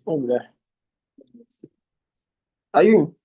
Hombre, hay un.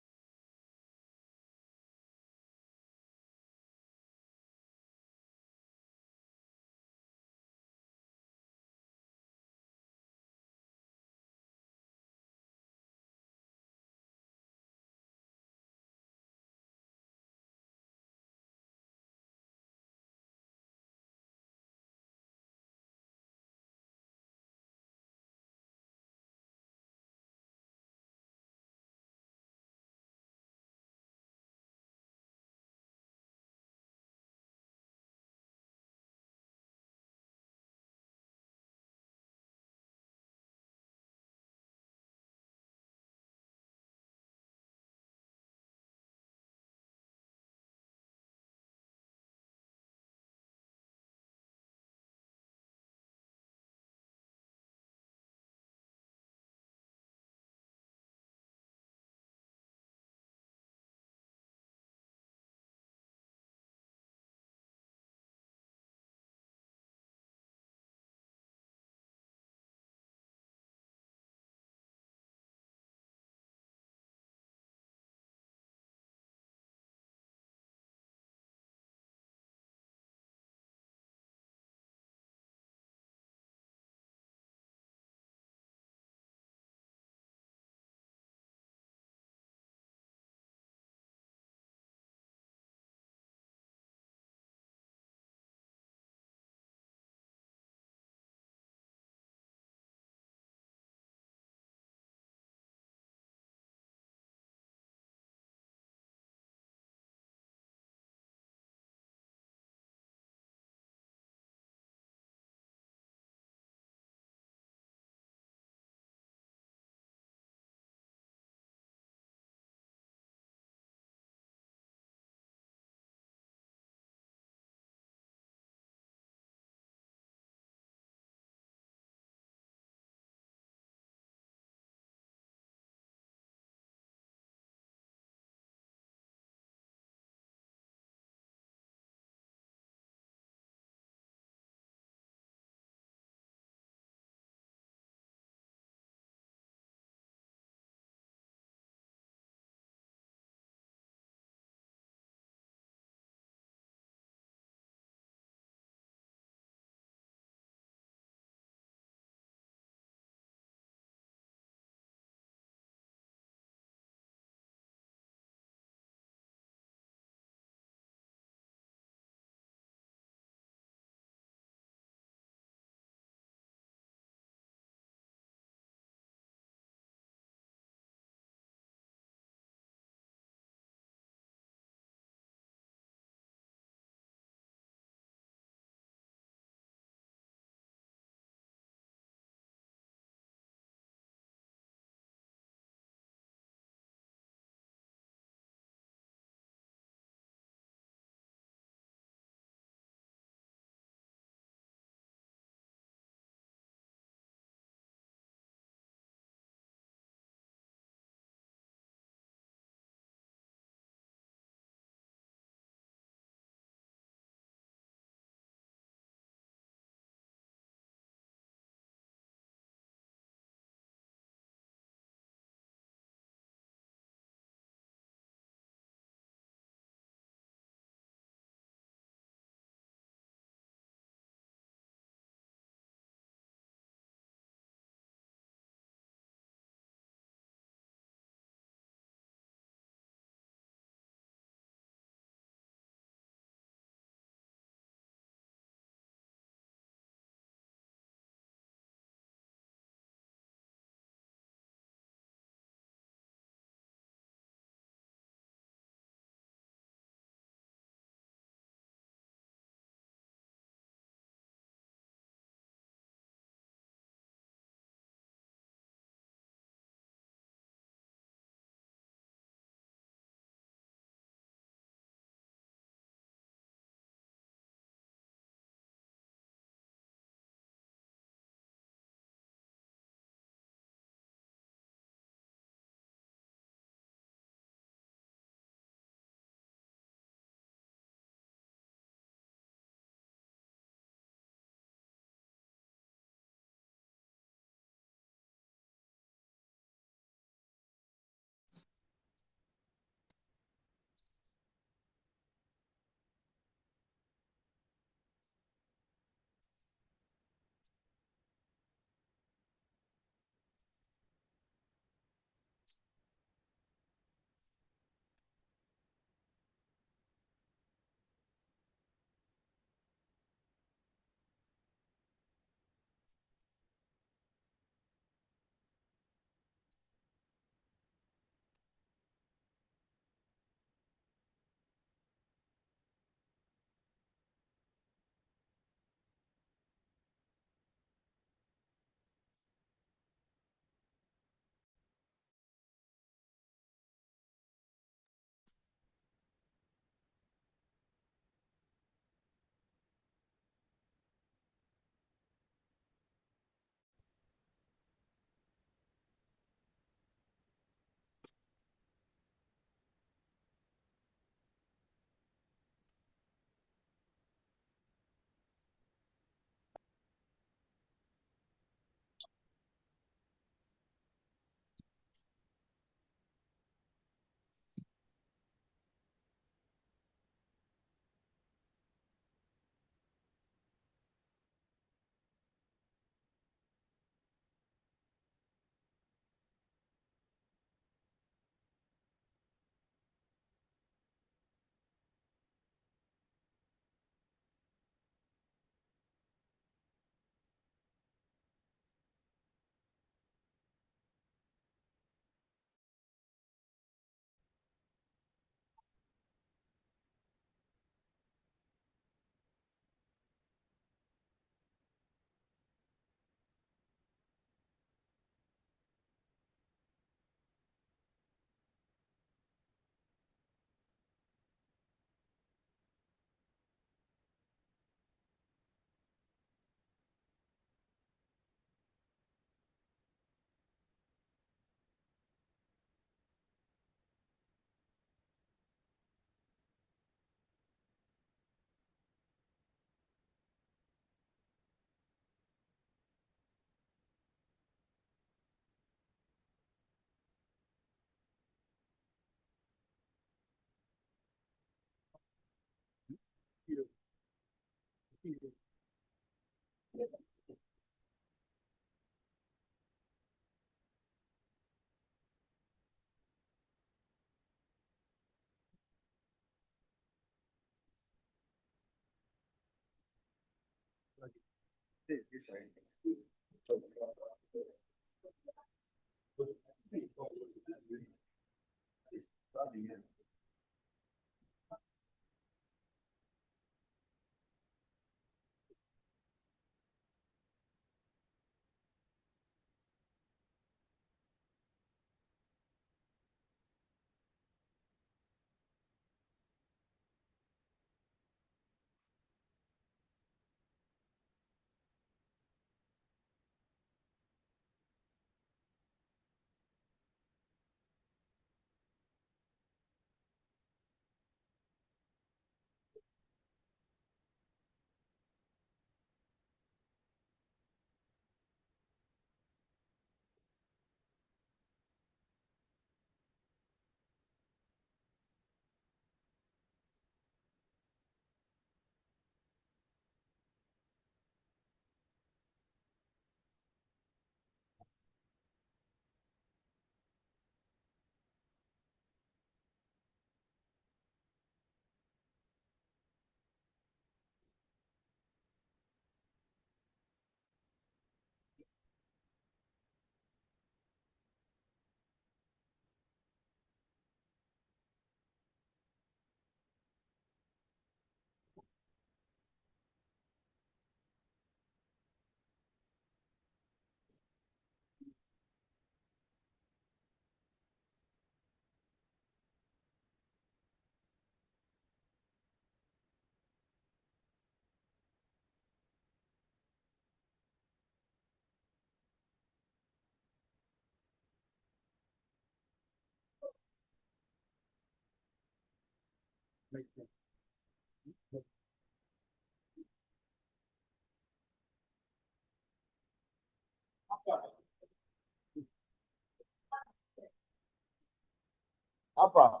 Apa.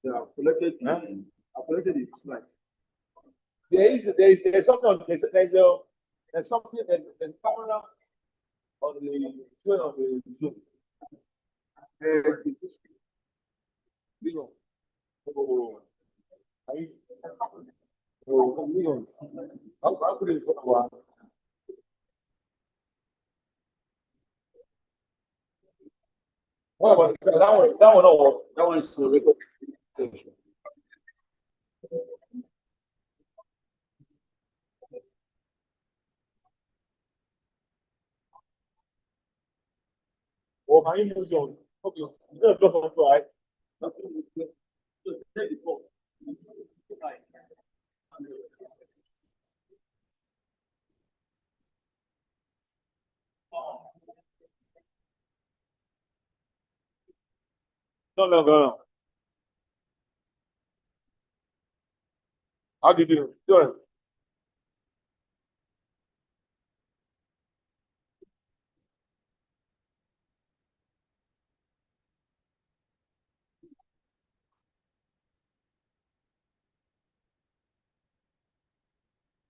Yeah, I've collected it. It's like there's something there's something there's camera on the screen of the Zoom. This one. Oh, are you? Oh, this one. How could it go? What about that one? That one not work. That one is the record section. Oh, can you move on? Okay. You don't block on right? No, no, no, no. How did you do it?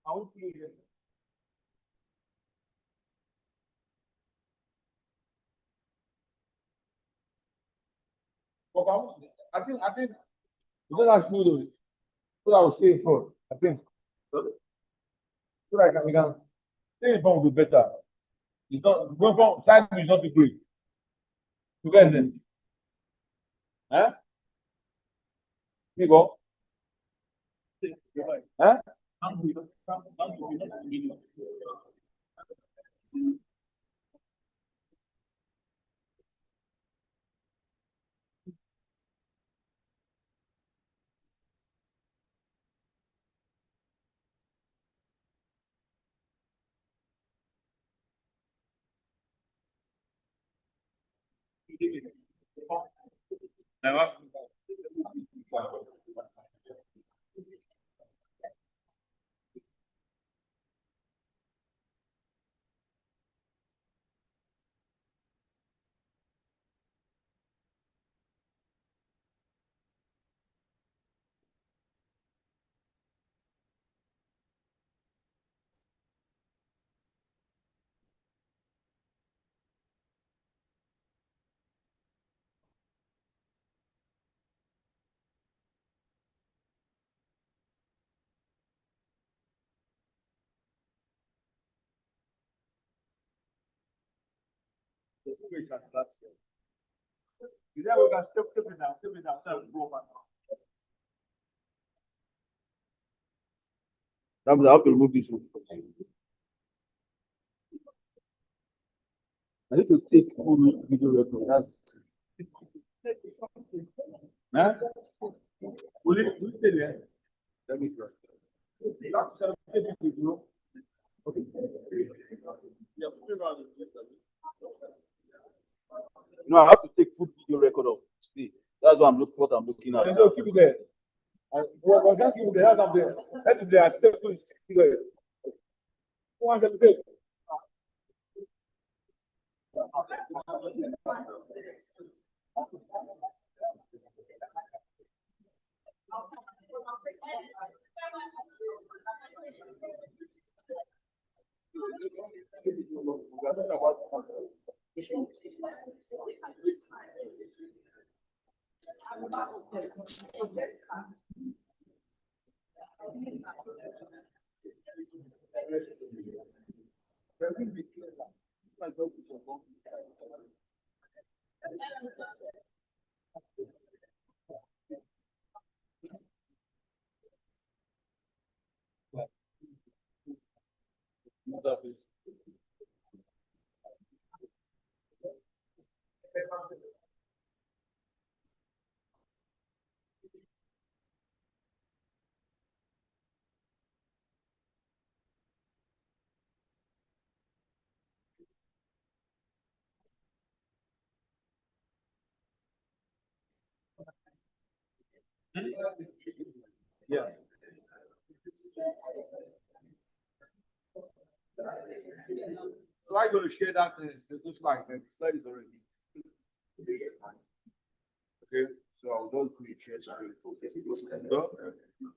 How do you? I think you don't ask me to what I was saying for. I think so that we can stay phone will be better. It's not going from time is not too great. You get it? Huh? You go? Huh? Never. Is that we can step it down, so we go back. I have to remove this one. I need to take full video record. That's huh? Will you stay there? Let me try. Okay. Yeah, no, I have to take full video record of today. That's what I'm looking at. So keep it there. We can't keep it there. Let it there. I step to it. Who wants to take? Yeah. So I'm going to share that. It looks like the slide is already. Okay, so I'll just do a share screen.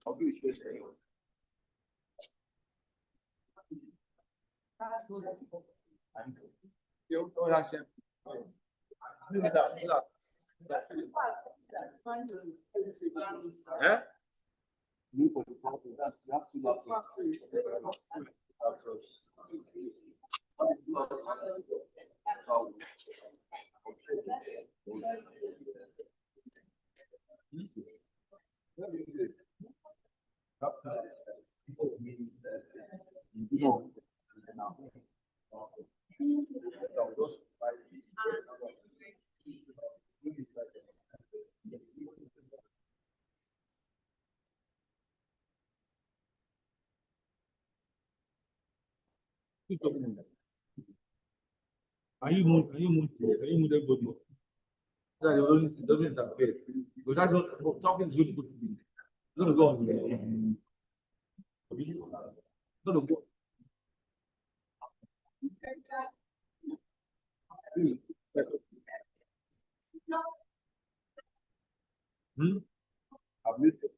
I'll do a share screen. Yeah? Are you that good? That it doesn't interfere. Because that's what talking is good to be. It's gonna go on. It's gonna go. Hmm? I've missed it.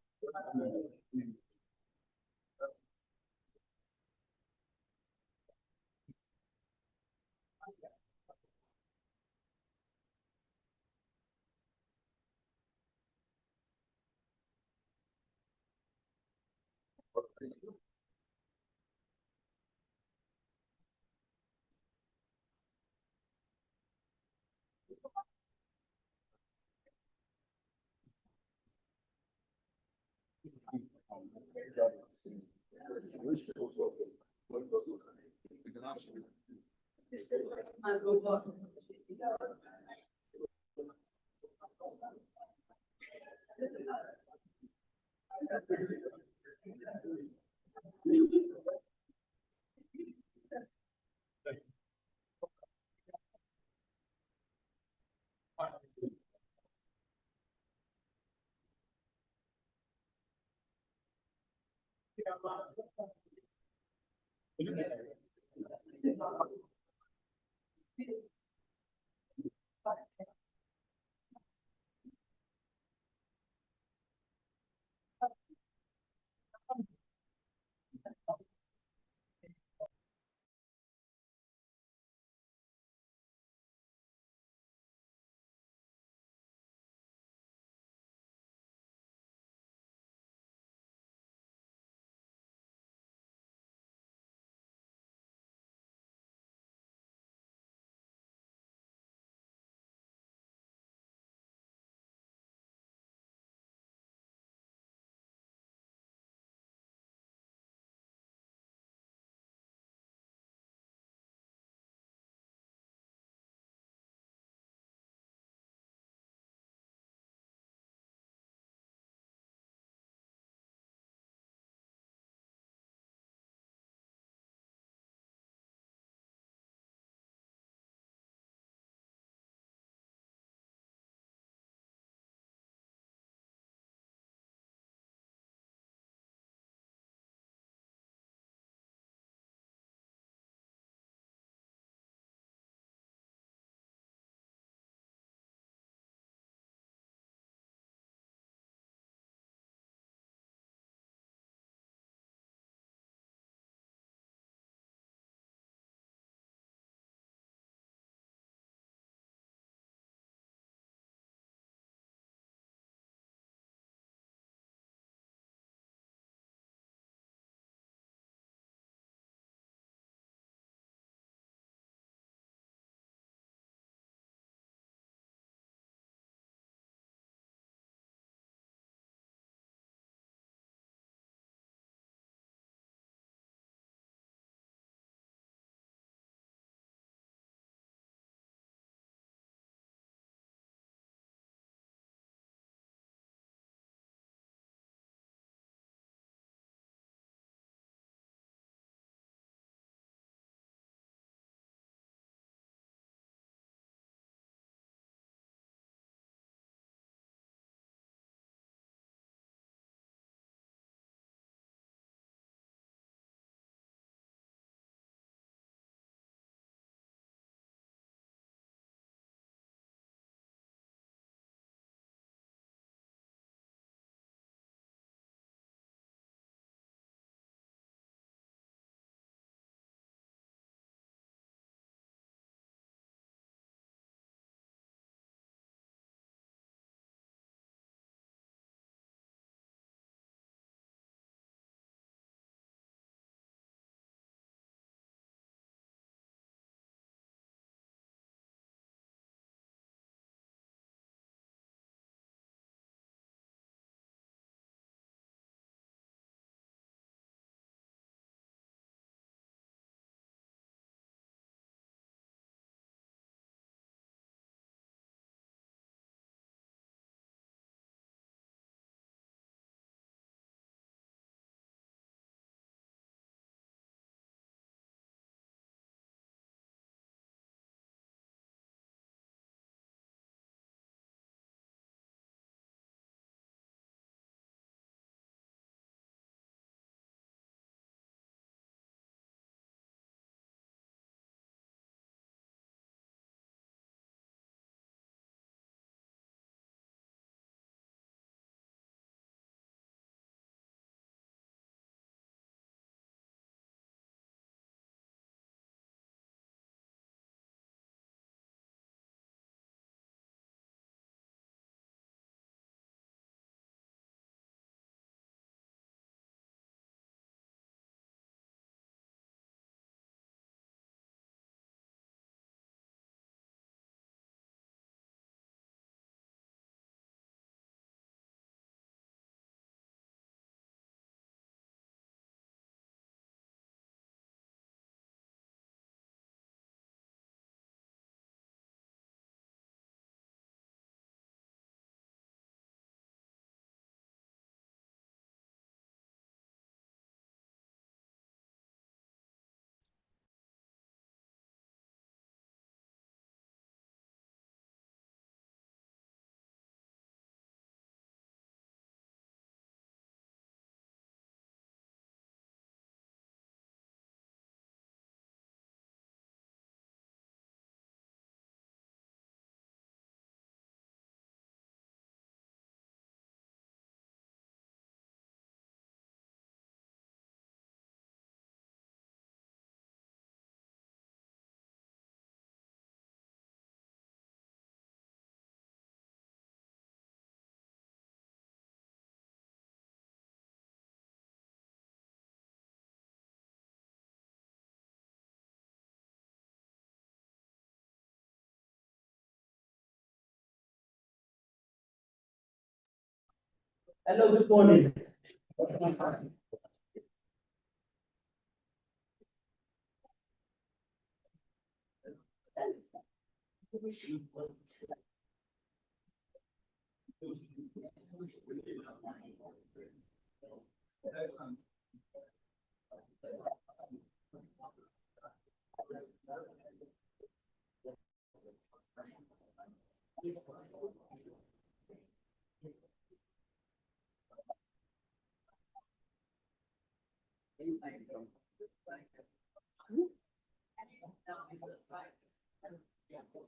Hello, good morning.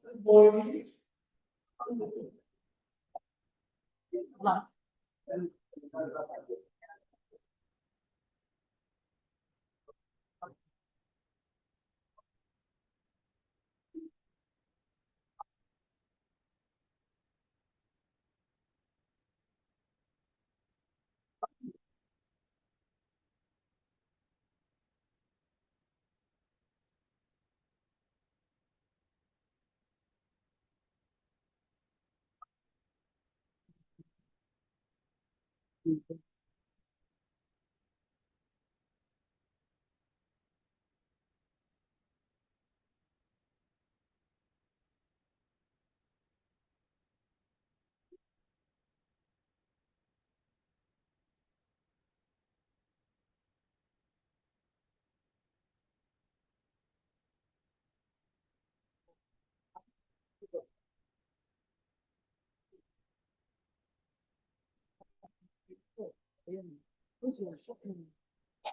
Good morning.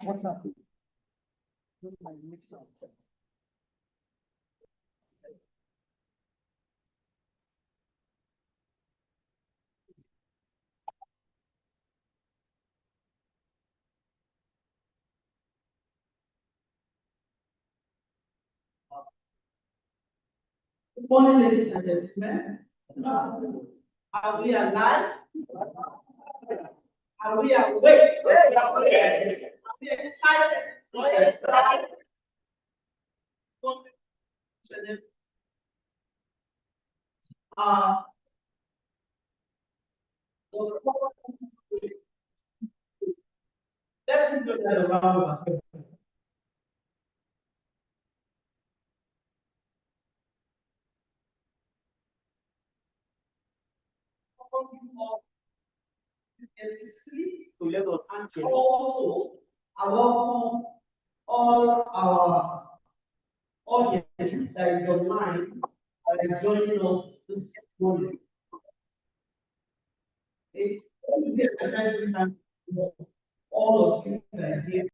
What's up? My mix up. Good morning, ladies and gentlemen. Are we alive? Are we awake? Are we excited? Uh, let's do that around. And also, I welcome all our audience that is online that is joining us this morning. It's really a interesting time for all of you guys here.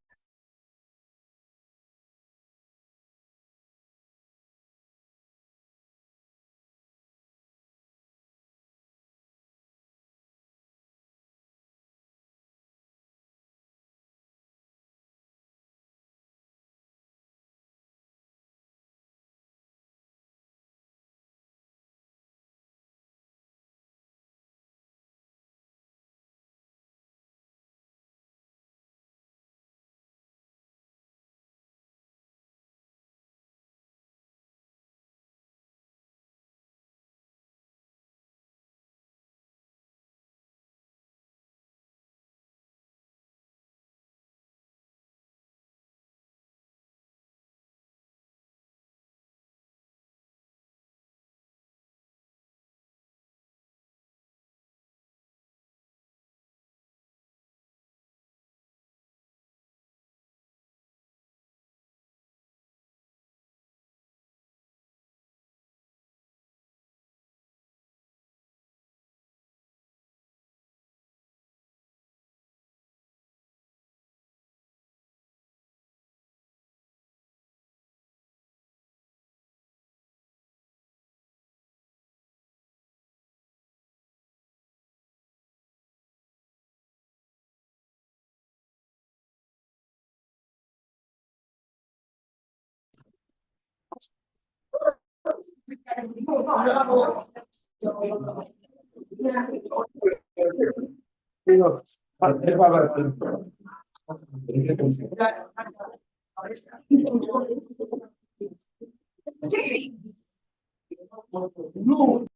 No.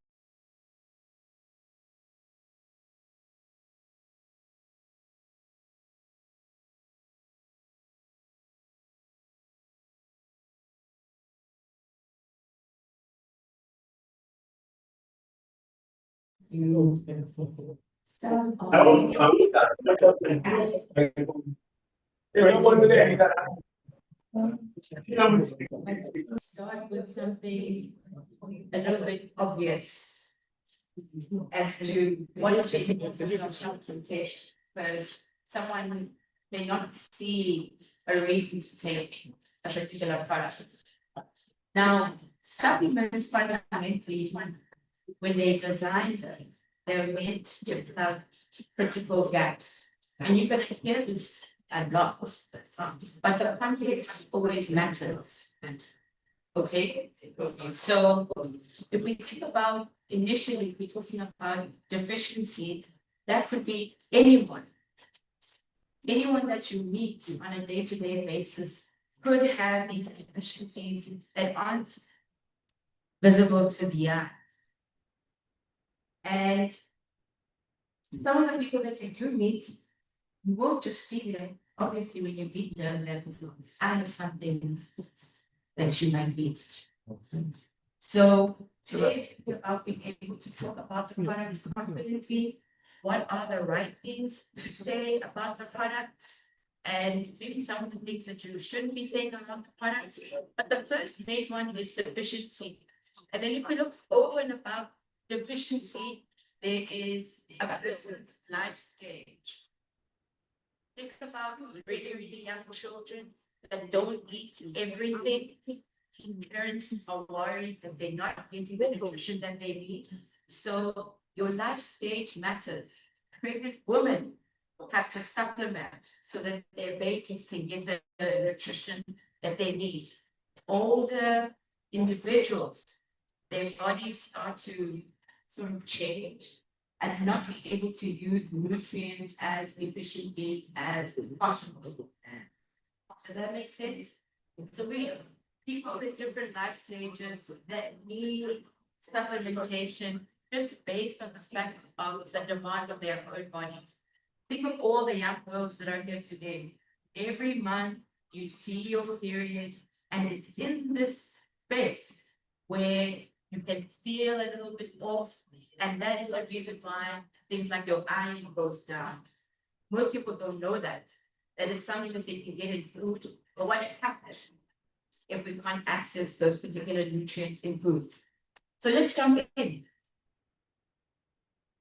you some of start with something a little bit obvious as to what is the significance of self-temptation, because someone may not see a reason to take a particular product. Now, supplements fundamentally, when they design them, they're meant to plug critical gaps. And you're going to hear this a lot, but the context always matters. Okay, so if we think about initially, we're talking about deficiencies, that could be anyone that you meet on a day-to-day basis could have these deficiencies that aren't visible to the eye. And some of the people that you do meet, you won't just see them. Obviously, when you meet them, that I have something that you might be. So today we're about being able to talk about the products confidently. What are the right things to say about the products? And maybe some of the things that you shouldn't be saying about the products. But the first main one is deficiency. And then if we look over and above deficiency, there is a person's life stage. Think about really, really young children that don't eat everything. Parents are worried that they're not getting the nutrition that they need. So your life stage matters. Pregnant women have to supplement so that their babies can get the nutrition that they need. Older individuals, their bodies start to sort of change and not be able to use nutrients as efficiently as possible. Does that make sense? So we have people with different life stages that need supplementation just based on the fact of the demands of their own bodies. Think of all the young girls that are here today. Every month you see your period, and it's in this space where you can feel a little bit off, and that is the reason why things like your iron goes down. Most people don't know that it's something that they can get in food, but what happens if we can't access those particular nutrients in food? So let's jump in.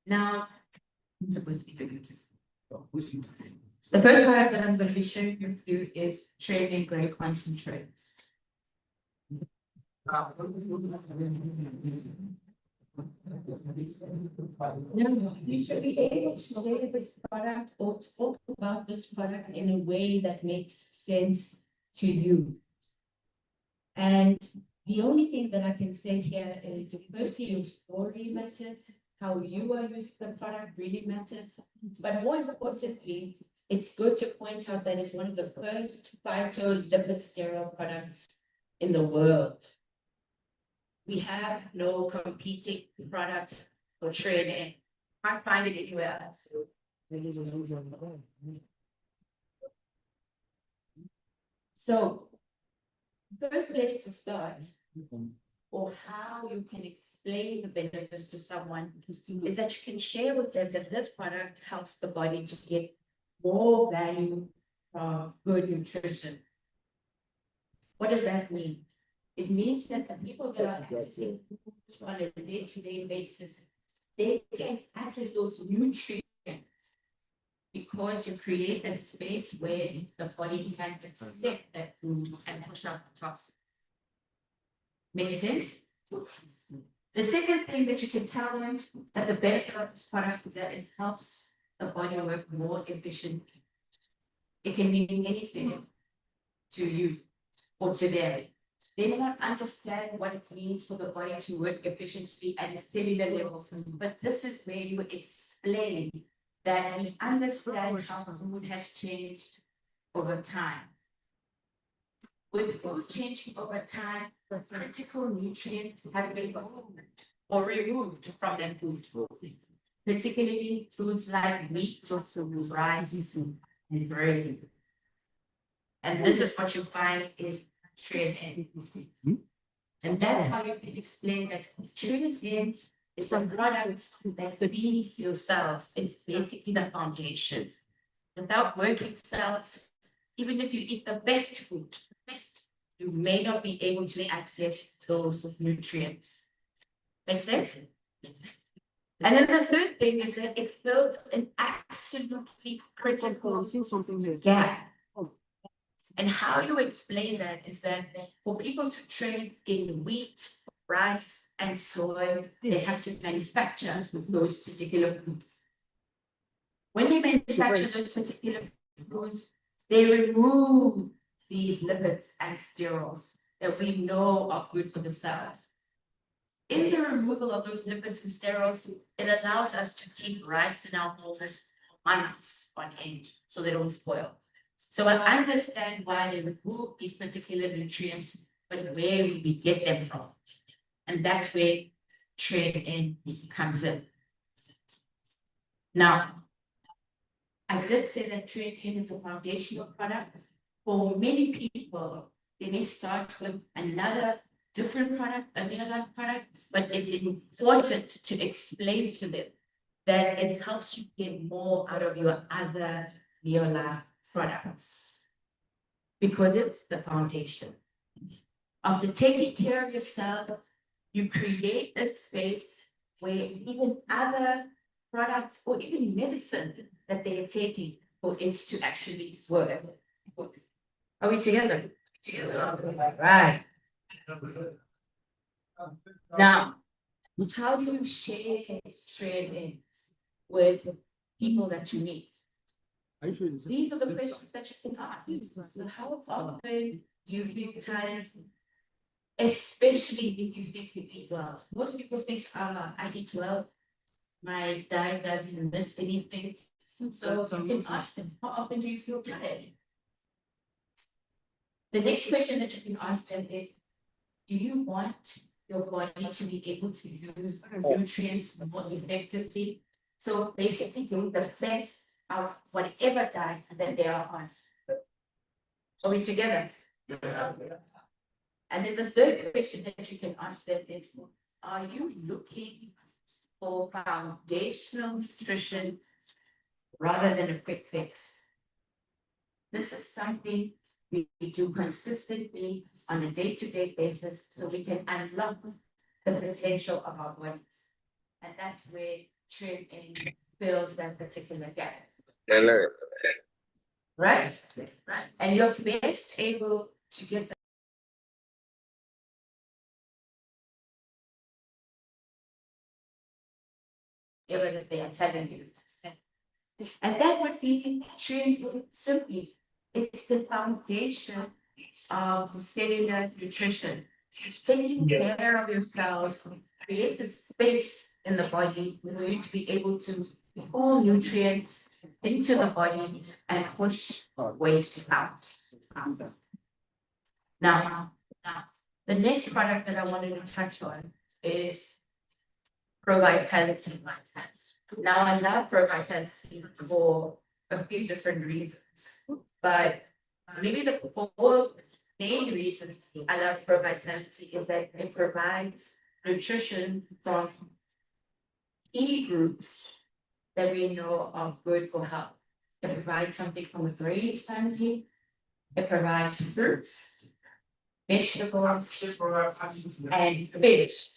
Now, I'm supposed to be doing this. The first product that I'm going to be sharing with you is training gray concentrates. Now, you should be able to share this product or talk about this product in a way that makes sense to you. And the only thing that I can say here is, firstly, your story matters. How you are using the product really matters. But more importantly, it's good to point out that it's one of the first phytolipid steroid products in the world. We have no competing product for training. Can't find it anywhere else. So, first place to start, or how you can explain the benefits to someone, is that you can share with them that this product helps the body to get more value from good nutrition. What does that mean? It means that the people that are accessing food on a day-to-day basis, they can access those nutrients because you create a space where the body can accept that food and push out the toxin. Make sense? The second thing that you can tell them that the benefit of this product is that it helps the body work more efficiently. It can mean anything to you or to them. They may not understand what it means for the body to work efficiently at a cellular level, but this is where you would explain that we understand how food has changed over time. With food changing over time, critical nutrients have been removed or removed from their food, particularly foods like meat, rice, and grain. And this is what you find in training. And that's how you can explain that training It's the product that feeds your cells. It's basically the foundation. Without working cells, even if you eat the best food, you may not be able to access those nutrients. Make sense? And then the third thing is that it fills an absolutely critical gap. And how you explain that is that for people to trade in wheat, rice, and soy, they have to manufacture those particular foods. When they manufacture those particular foods, they remove these lipids and sterols that we know are good for the cells. In the removal of those lipids and sterols, it allows us to keep rice in our homes months on end so they don't spoil. So I understand why they remove these particular nutrients, but where we get them from. And that's where trade-in comes in. Now, I did say that trade-in is a foundational product. For many people, they may start with another different product, a NEOLIFE product, but it's important to explain to them that it helps you get more out of your other NEOLIFE products, because it's the foundation. After taking care of yourself, you create a space where even other products or even medicine that they are taking for it to actually work. Are we together? Right. Now, how do you share trade-in with people that you meet? These are the questions that you can ask. So how often do you feel tired? Especially if you think you eat well. Most people think, I eat well. My diet doesn't miss anything. So you can ask them, how often do you feel tired? The next question that you can ask them is, do you want your body to be able to use nutrients more effectively? So basically doing the best of whatever diet that they are on. Are we together? And then the third question that you can ask them is, are you looking for foundational nutrition rather than a quick fix? This is something we do consistently on a day-to-day basis so we can unlock the potential of our bodies. And that's where trade-in fills that particular gap. Right? And you're best able to get the that they are telling you. And that would be trade simply. It's the foundation of cellular nutrition. Taking care of yourselves creates a space in the body for you to be able to pull nutrients into the body and push waste out. Now, the next product that I wanted to touch on is Pro-Vitality. Now, I love Pro-Vitality for a few different reasons, but maybe the four main reasons I love Pro-Vitality is that it provides nutrition from key groups that we know are good for health. It provides something from the grains family. It provides fruits, vegetables, and fish.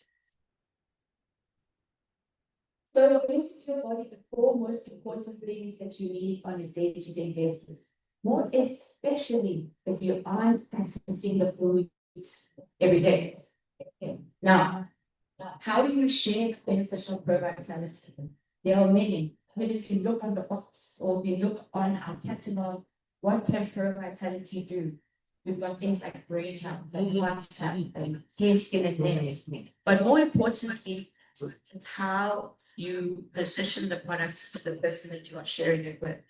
So it gives your body the four most important things that you need on a day-to-day basis. More especially if you aren't accessing the foods every day. Now, how do you share the benefits of Pro-Vitality? There are many. I mean, if you look on the box or if you look on our catalog, what can Pro-Vitality do? We've got things like brain health, heart health, hair, skin, and nails. But more importantly, it's how you position the product to the person that you are sharing it with.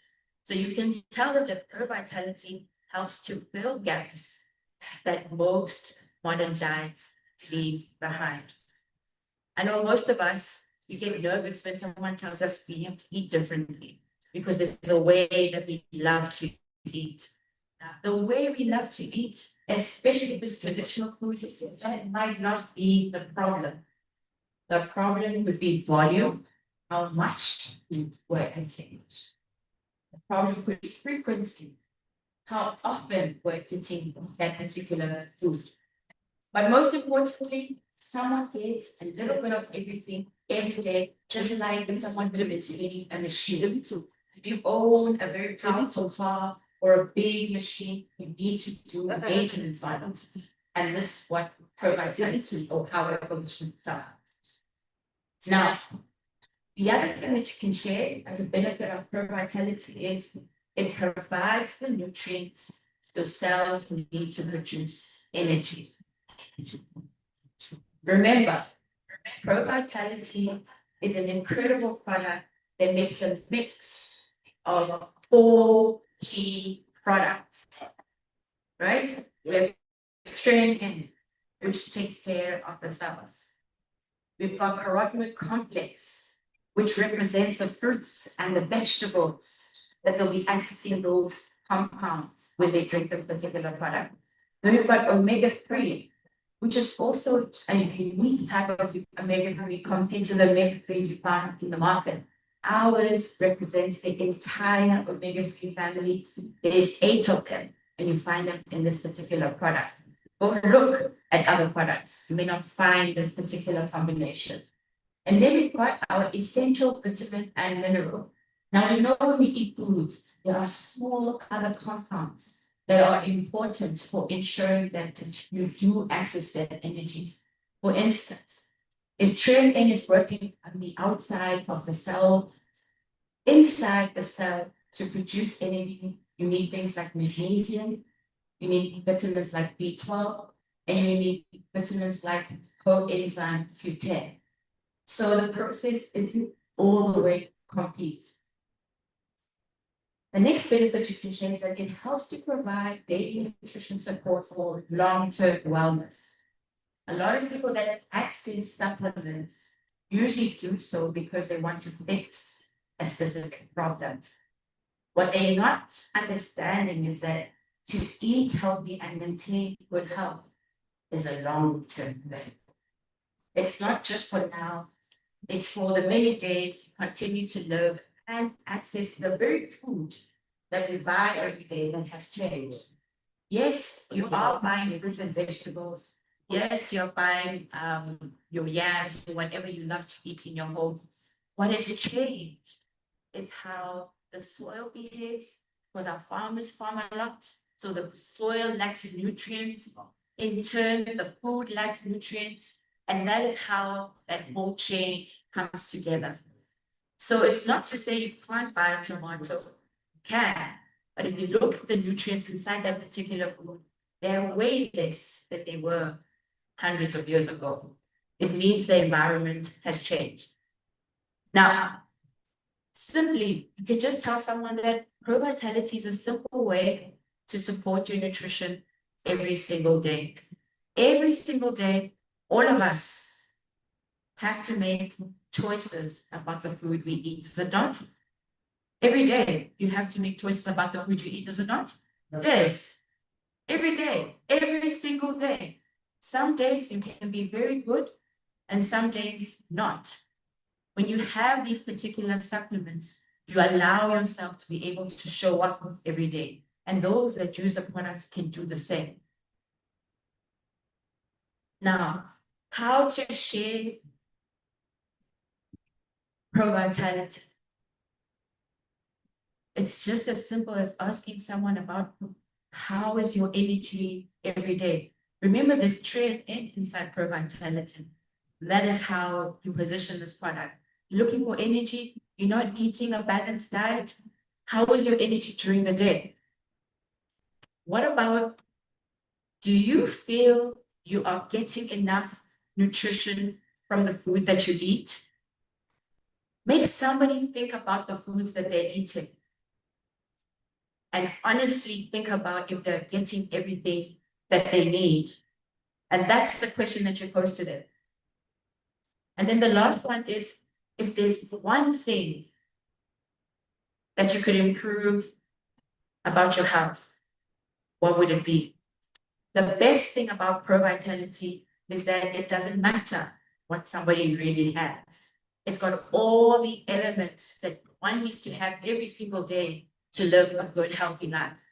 So you can tell them that Pro-Vitality helps to fill gaps that most modern diets leave behind. I know most of us, we get nervous when someone tells us we have to eat differently because there's a way that we love to eat. The way we love to eat, especially if it's traditional food, that might not be the problem. The problem would be volume, how much food we're eating. The problem could be frequency, how often we're eating that particular food. But most importantly, someone gets a little bit of everything every day, just like when someone is eating a machine. If you own a very powerful car or a big machine, you need to do a maintenance on it. And this is what pro-vitality or how we're positioned itself. Now, the other thing that you can share as a benefit of pro-vitality is it provides the nutrients your cells need to produce energy. Remember, pro-vitality is an incredible product that makes a mix of 4 key products, right? We have training, which takes care of the cells. We've got carotenoid complex, which represents the fruits and the vegetables that they'll be accessing those compounds when they drink this particular product. Then we've got omega-3, which is also a unique type of omega-3 compared to the omega-3s you find in the market. Ours represents the entire omega-3 family. There's 8 of them, and you find them in this particular product. Go look at other products. You may not find this particular combination. And then we've got our essential vitamin and mineral. Now we know when we eat foods, there are small other compounds that are important for ensuring that you do access that energy. For instance, if TRIN is working on the outside of the cell, inside the cell to produce energy, you need things like magnesium, you need vitamins like B12, and you need vitamins like coenzyme Q10. So the process isn't all the way complete. The next benefit you can share is that it helps to provide daily nutrition support for long-term wellness. A lot of people that access supplements usually do so because they want to fix a specific problem. What they're not understanding is that to eat healthy and maintain good health is a long-term benefit. It's not just for now, it's for the many days you continue to live and access the very food that we buy every day that has changed. Yes, you are buying fruits and vegetables. Yes, you're buying your yams or whatever you love to eat in your home. What has changed is how the soil behaves, because our farmers farm a lot. So the soil lacks nutrients. In turn, the food lacks nutrients. And that is how that whole chain comes together. So it's not to say you can't buy a tomato. You can. But if you look at the nutrients inside that particular food, they're way less than they were hundreds of years ago. It means the environment has changed. Now, simply, you can just tell someone that pro-vitality is a simple way to support your nutrition every single day. Every single day, all of us have to make choices about the food we eat, does it not? Every day, you have to make choices about the food you eat, does it not? Yes. Every day, every single day. Some days you can be very good and some days not. When you have these particular supplements, you allow yourself to be able to show up every day. And those that use the products can do the same. Now, how to share pro-vitality? It's just as simple as asking someone about how is your energy every day. Remember this trend inside pro-vitality. That is how you position this product. Looking for energy, you're not eating a balanced diet. How is your energy during the day? What about, do you feel you are getting enough nutrition from the food that you eat? Make somebody think about the foods that they're eating. And honestly think about if they're getting everything that they need. And that's the question that you pose to them. And then the last one is, if there's one thing that you could improve about your health, what would it be? The best thing about pro-vitality is that it doesn't matter what somebody really has. It's got all the elements that one needs to have every single day to live a good, healthy life.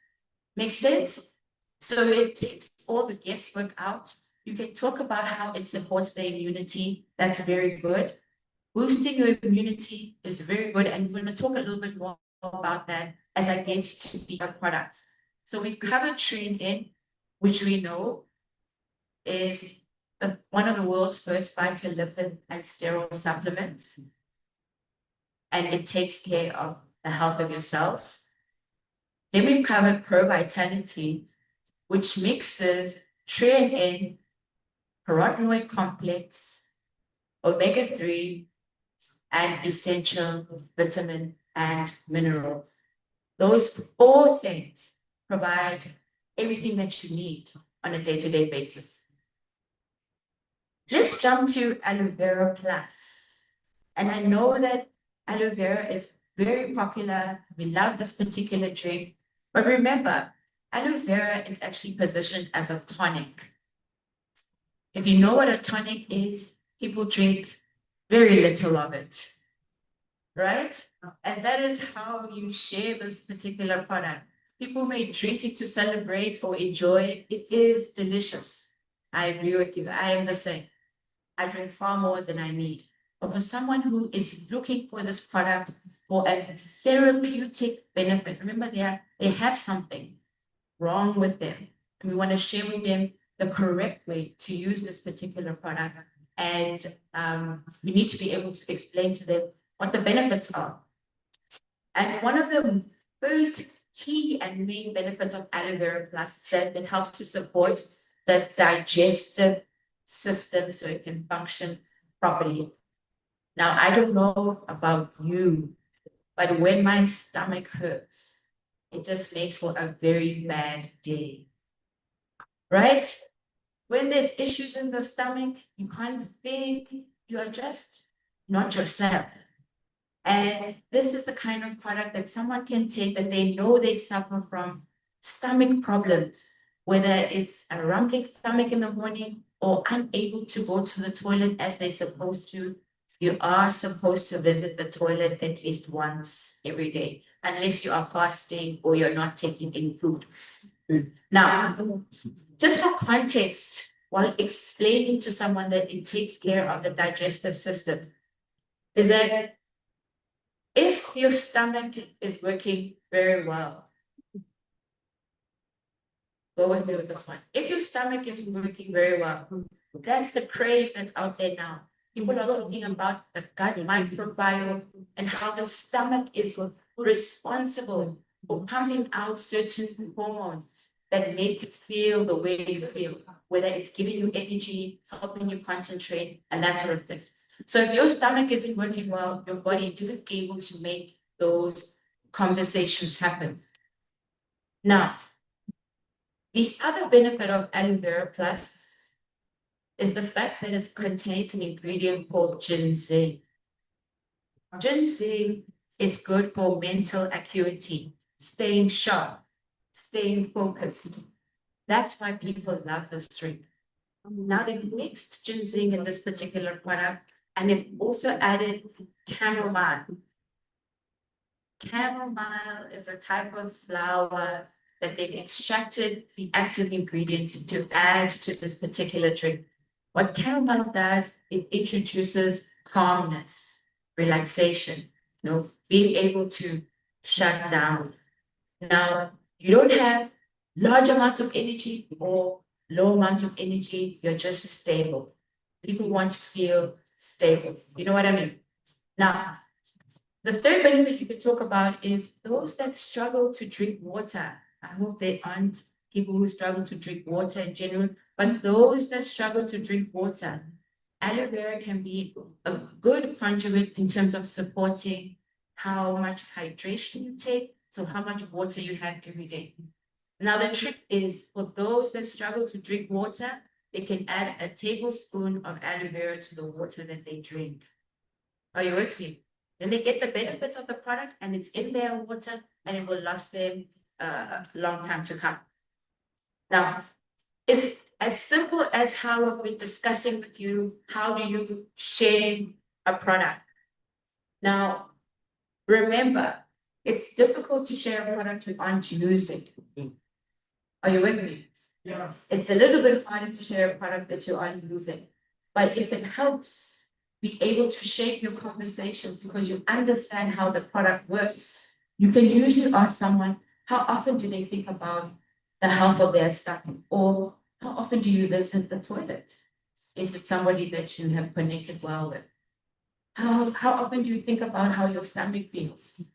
Make sense? So it takes all the guesswork out. You can talk about how it supports the immunity. That's very good. Boosting your immunity is very good. And we're going to talk a little bit more about that as I get to the other products. So we've covered Train-In, which we know is one of the world's first phytolipid and sterile supplements. And it takes care of the health of your cells. Then we've covered Pro Vitality, which mixes Train-In, carotenoid complex, omega-3, and essential vitamin and minerals. Those 4 things provide everything that you need on a day-to-day basis. Let's jump to Aloe Vera Plus. And I know that aloe vera is very popular. We love this particular drink. But remember, aloe vera is actually positioned as a tonic. If you know what a tonic is, people drink very little of it, right? And that is how you share this particular product. People may drink it to celebrate or enjoy it. It is delicious. I agree with you. I am the same. I drink far more than I need. But for someone who is looking for this product for a therapeutic benefit, remember they have something wrong with them. And we want to share with them the correct way to use this particular product. And we need to be able to explain to them what the benefits are. And one of the first key and main benefits of aloe vera plus is that it helps to support the digestive system so it can function properly. Now, I don't know about you, but when my stomach hurts, it just makes for a very bad day, right? When there's issues in the stomach, you can't think, you are just not yourself. And this is the kind of product that someone can take that they know they suffer from stomach problems, whether it's a rumbling stomach in the morning or unable to go to the toilet as they're supposed to. You are supposed to visit the toilet at least once every day, unless you are fasting or you're not taking any food. Now, just for context, while explaining to someone that it takes care of the digestive system, is that if your stomach is working very well, go with me with this one. If your stomach is working very well, that's the craze that's out there now. People are talking about the gut microbiome and how the stomach is responsible for pumping out certain hormones that make you feel the way you feel, whether it's giving you energy, helping you concentrate, and that sort of thing. So if your stomach isn't working well, your body isn't able to make those conversations happen. Now, the other benefit of aloe vera plus is the fact that it contains an ingredient called ginseng. Ginseng is good for mental acuity, staying sharp, staying focused. That's why people love this drink. Now they've mixed ginseng in this particular product, and they've also added chamomile. Chamomile is a type of flower that they've extracted the active ingredients to add to this particular drink. What chamomile does, it introduces calmness, relaxation, being able to shut down. Now, you don't have large amounts of energy or low amounts of energy, you're just stable. People want to feel stable. You know what I mean? Now, the third benefit you can talk about is those that struggle to drink water. I hope there aren't people who struggle to drink water in general, but those that struggle to drink water, aloe vera can be a good conduit in terms of supporting how much hydration you take, so how much water you have every day. Now, the trick is for those that struggle to drink water, they can add a tablespoon of aloe vera to the water that they drink. Are you with me? Then they get the benefits of the product and it's in their water and it will last them a long time to come. Now, is as simple as how I've been discussing with you, how do you share a product? Now, remember, it's difficult to share a product you aren't using. Are you with me? Yeah. It's a little bit harder to share a product that you aren't using. But if it helps be able to shape your conversations because you understand how the product works, you can usually ask someone, how often do they think about the health of their stomach? Or how often do you visit the toilet? If it's somebody that you have connected well with. How often do you think about how your stomach feels?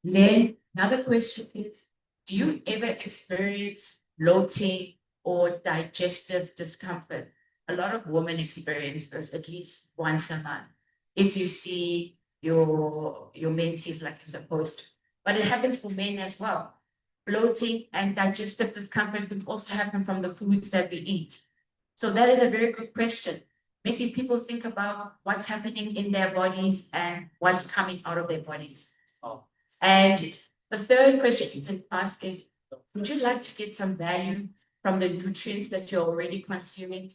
Then another question is, do you ever experience bloating or digestive discomfort? A lot of women experience this at least once a month. If you see your menses like you're supposed to, but it happens for men as well. Bloating and digestive discomfort can also happen from the foods that we eat. So that is a very good question. Making people think about what's happening in their bodies and what's coming out of their bodies. And the third question you can ask is, would you like to get some value from the nutrients that you're already consuming?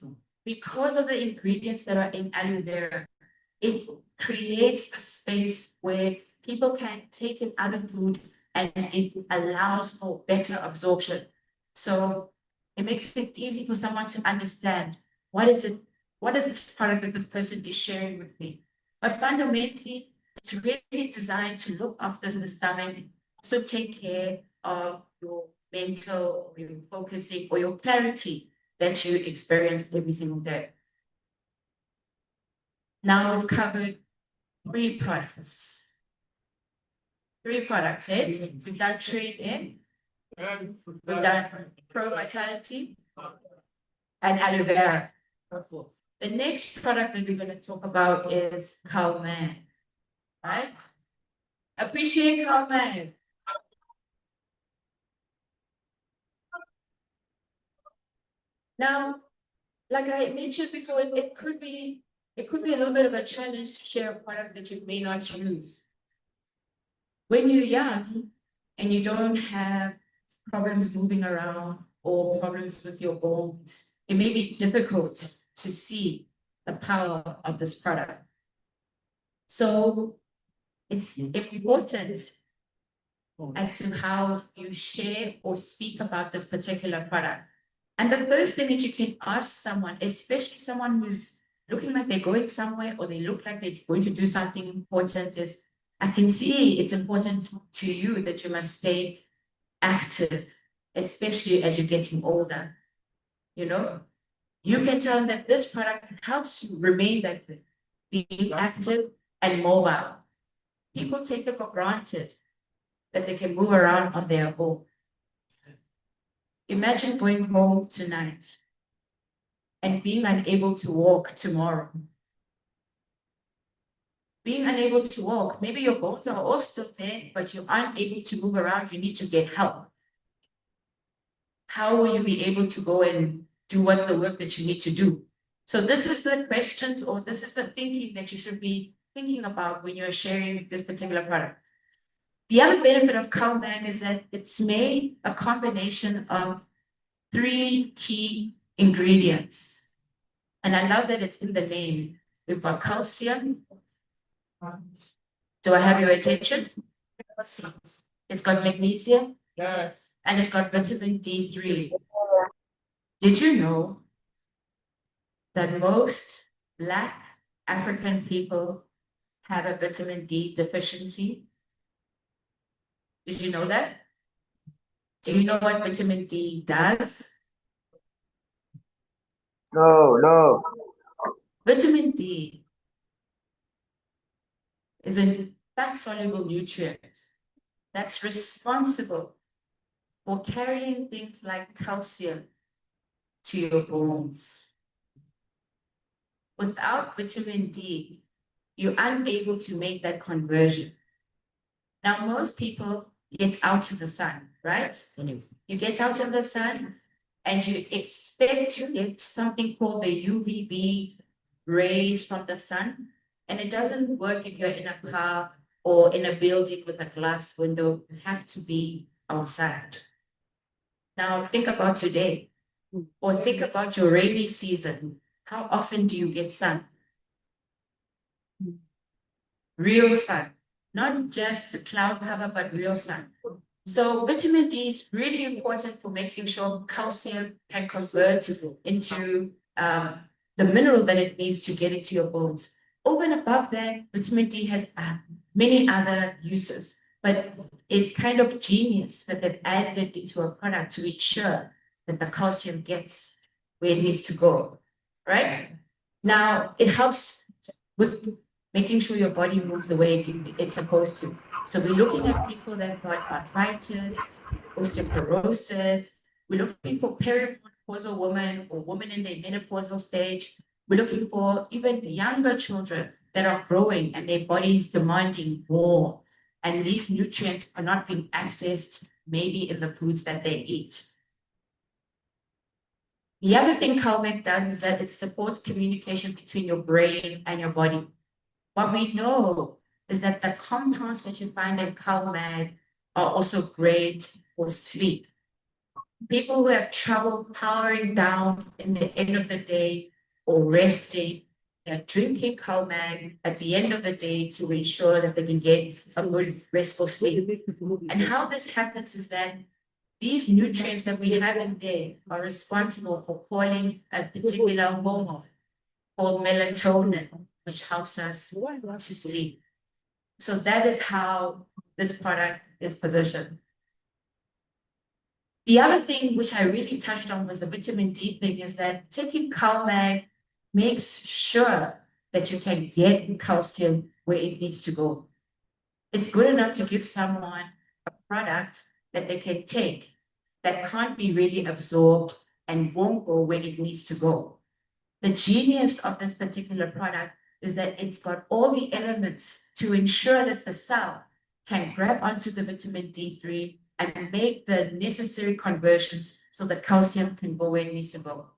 Because of the ingredients that are in aloe vera, it creates a space where people can take in other food and it allows for better absorption. So it makes it easy for someone to understand what is this product that this person is sharing with me. But fundamentally, it's really designed to look after the stomach, also take care of your mental, or your focusing, or your clarity that you experience every single day. Now we've covered 3 products. 3 products, eh? We've done trade in, we've done Pro Vitality, and aloe vera. The next product that we're going to talk about is Calman. Right? Appreciate Calman. Now, like I mentioned before, it could be a little bit of a challenge to share a product that you may not use. When you're young and you don't have problems moving around or problems with your bones, it may be difficult to see the power of this product. So it's important as to how you share or speak about this particular product. And the first thing that you can ask someone, especially someone who's looking like they're going somewhere or they look like they're going to do something important, is I can see it's important to you that you must stay active, especially as you're getting older. You know, you can tell them that this product helps you remain that being active and mobile. People take it for granted that they can move around on their own. Imagine going home tonight and being unable to walk tomorrow. Being unable to walk, maybe your bones are all still there, but you're unable to move around, you need to get help. How will you be able to go and do what the work that you need to do? So this is the questions, or this is the thinking that you should be thinking about when you're sharing this particular product. The other benefit of Calman is that it's made a combination of 3 key ingredients. And I love that it's in the name. We've got calcium. Do I have your attention? It's got magnesium. Yes. And it's got vitamin D3. Did you know that most Black African people have a vitamin D deficiency? Did you know that? Do you know what vitamin D does? No. Vitamin D is a fat-soluble nutrient that's responsible for carrying things like calcium to your bones. Without vitamin D, you're unable to make that conversion. Now, most people get out in the sun, right? You get out in the sun and you expect to get something called the UVB rays from the sun. And it doesn't work if you're in a car or in a building with a glass window. You have to be outside. Now, think about today. Or think about your rainy season. How often do you get sun? Real sun, not just cloud cover, but real sun. So vitamin D is really important for making sure calcium can convert into the mineral that it needs to get into your bones. Over and above that, vitamin D has many other uses, but it's kind of genius that they've added it into a product to ensure that the calcium gets where it needs to go, right? Now, it helps with making sure your body moves the way it's supposed to. So we're looking at people that got arthritis, osteoporosis. We're looking for perimenopausal women or women in their menopausal stage. We're looking for even younger children that are growing and their bodies demanding more. And these nutrients are not being accessed maybe in the foods that they eat. The other thing CalMag does is that it supports communication between your brain and your body. What we know is that the compounds that you find in CalMag are also great for sleep. People who have trouble powering down in the end of the day or resting, they're drinking CalMag at the end of the day to ensure that they can get a good restful sleep. And how this happens is that these nutrients that we have in there are responsible for calling a particular hormone called melatonin, which helps us to sleep. So that is how this product is positioned. The other thing which I really touched on was the vitamin D thing, is that taking CalMag makes sure that you can get calcium where it needs to go. It's good enough to give someone a product that they can take that can't be really absorbed and won't go where it needs to go. The genius of this particular product is that it's got all the elements to ensure that the cell can grab onto the vitamin D3 and make the necessary conversions so the calcium can go where it needs to go.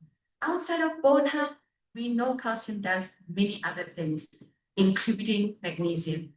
Outside of bone health, we know calcium does many other things, including magnesium.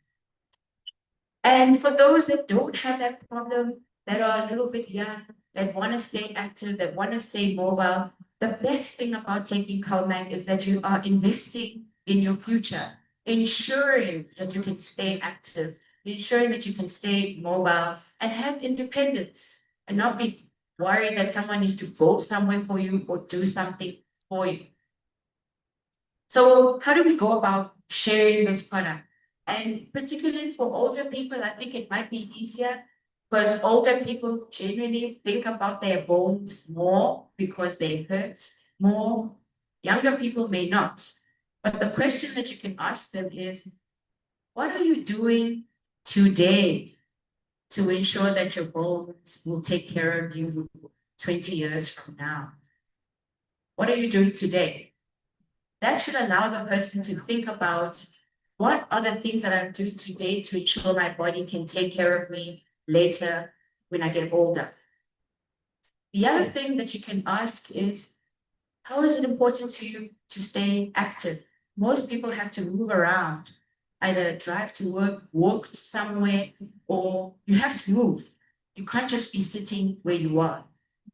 And for those that don't have that problem, that are a little bit young, that want to stay active, that want to stay mobile, the best thing about taking CalMag is that you are investing in your future, ensuring that you can stay active, ensuring that you can stay mobile and have independence and not be worried that someone needs to go somewhere for you or do something for you. So how do we go about sharing this product? And particularly for older people, I think it might be easier because older people generally think about their bones more because they hurt more. Younger people may not. But the question that you can ask them is, what are you doing today to ensure that your bones will take care of you 20 years from now? What are you doing today? That should allow the person to think about, what are the things that I'm doing today to ensure my body can take care of me later when I get older? The other thing that you can ask is, how is it important to you to stay active? Most people have to move around, either drive to work, walk somewhere, or you have to move. You can't just be sitting where you are.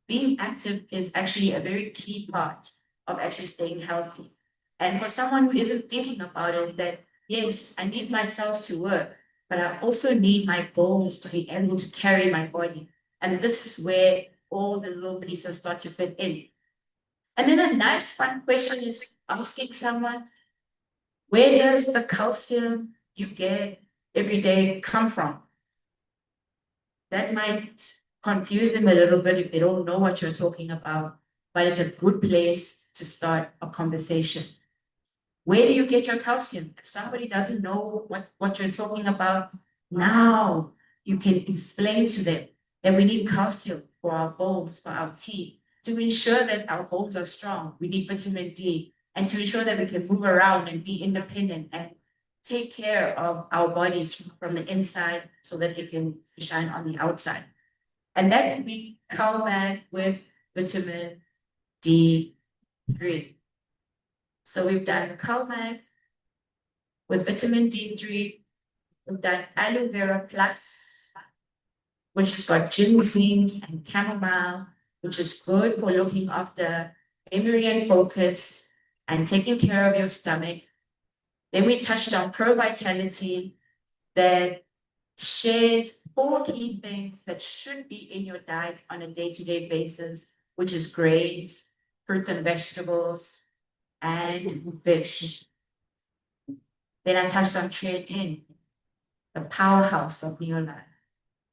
Being active is actually a very key part of actually staying healthy. And for someone who isn't thinking about it, that yes, I need my cells to work, but I also need my bones to be able to carry my body. And this is where all the little pieces start to fit in. And then a nice fun question is asking someone, where does the calcium you get every day come from? That might confuse them a little bit if they don't know what you're talking about, but it's a good place to start a conversation. Where do you get your calcium? If somebody doesn't know what you're talking about, now you can explain to them that we need calcium for our bones, for our teeth, to ensure that our bones are strong. We need vitamin D, and to ensure that we can move around and be independent and take care of our bodies from the inside so that it can shine on the outside. And that would be CalMag with vitamin D3. So we've done CalMag with vitamin D3. We've done Aloe Vera Plus, which has got ginseng and chamomile, which is good for looking after memory and focus and taking care of your stomach. Then we touched on Pro Vitality that shares 4 key things that should be in your diet on a day-to-day basis, which is grains, fruits and vegetables, and fish. Then I touched on Trade In, the powerhouse of NEOLIFE.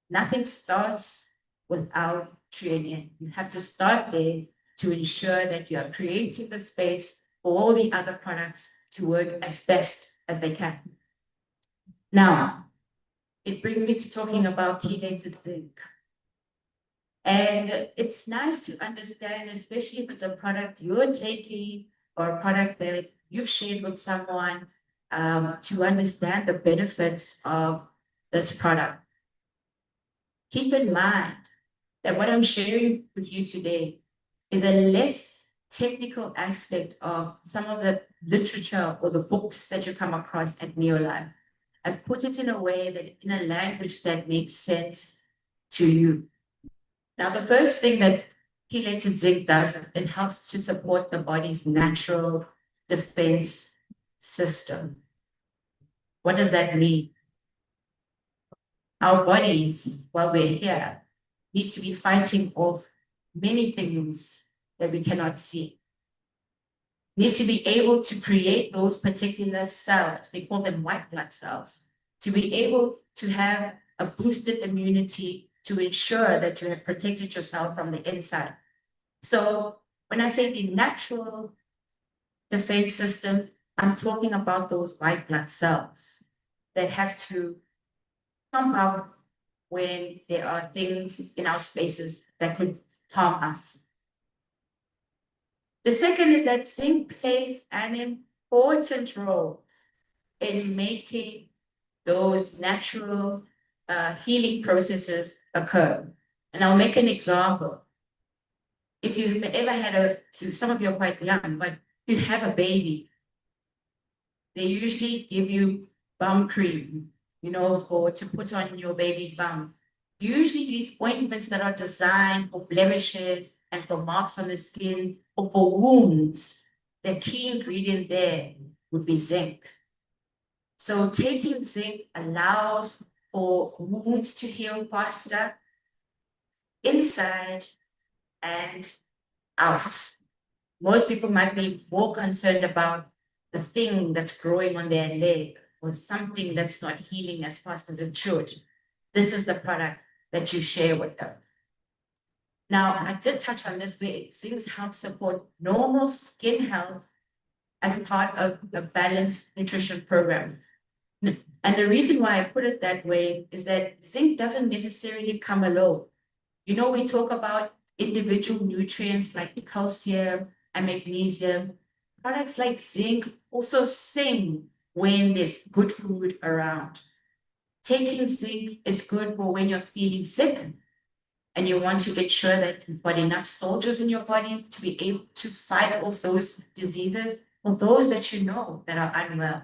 Nothing starts without Trade In. You have to start there to ensure that you are creating the space for all the other products to work as best as they can. Now, it brings me to talking about chelated zinc. And it's nice to understand, especially if it's a product you're taking or a product that you've shared with someone, to understand the benefits of this product. Keep in mind that what I'm sharing with you today is a less technical aspect of some of the literature or the books that you come across at NEOLIFE. I've put it in a way that in a language that makes sense to you. Now, the first thing that chelated zinc does, it helps to support the body's natural defense system. What does that mean? Our bodies, while we're here, needs to be fighting off many things that we cannot see. Needs to be able to create those particular cells, they call them white blood cells, to be able to have a boosted immunity to ensure that you have protected yourself from the inside. So when I say the natural defense system, I'm talking about those white blood cells that have to come out when there are things in our spaces that could harm us. The second is that zinc plays an important role in making those natural healing processes occur. And I'll make an example. If you've ever had some of you are quite young, but if you have a baby, they usually give you bum cream, to put on your baby's bum. Usually these ointments that are designed for blemishes and for marks on the skin or for wounds, the key ingredient there would be zinc. So taking zinc allows for wounds to heal faster, inside and out. Most people might be more concerned about the thing that's growing on their leg or something that's not healing as fast as it should. This is the product that you share with them. Now, I did touch on this where zinc helps support normal skin health as part of a balanced nutrition program. And the reason why I put it that way is that zinc doesn't necessarily come alone. We talk about individual nutrients like calcium and magnesium. Products like zinc also sing when there's good food around. Taking zinc is good for when you're feeling sick and you want to ensure that you've got enough soldiers in your body to be able to fight off those diseases, or those that you know that are unwell.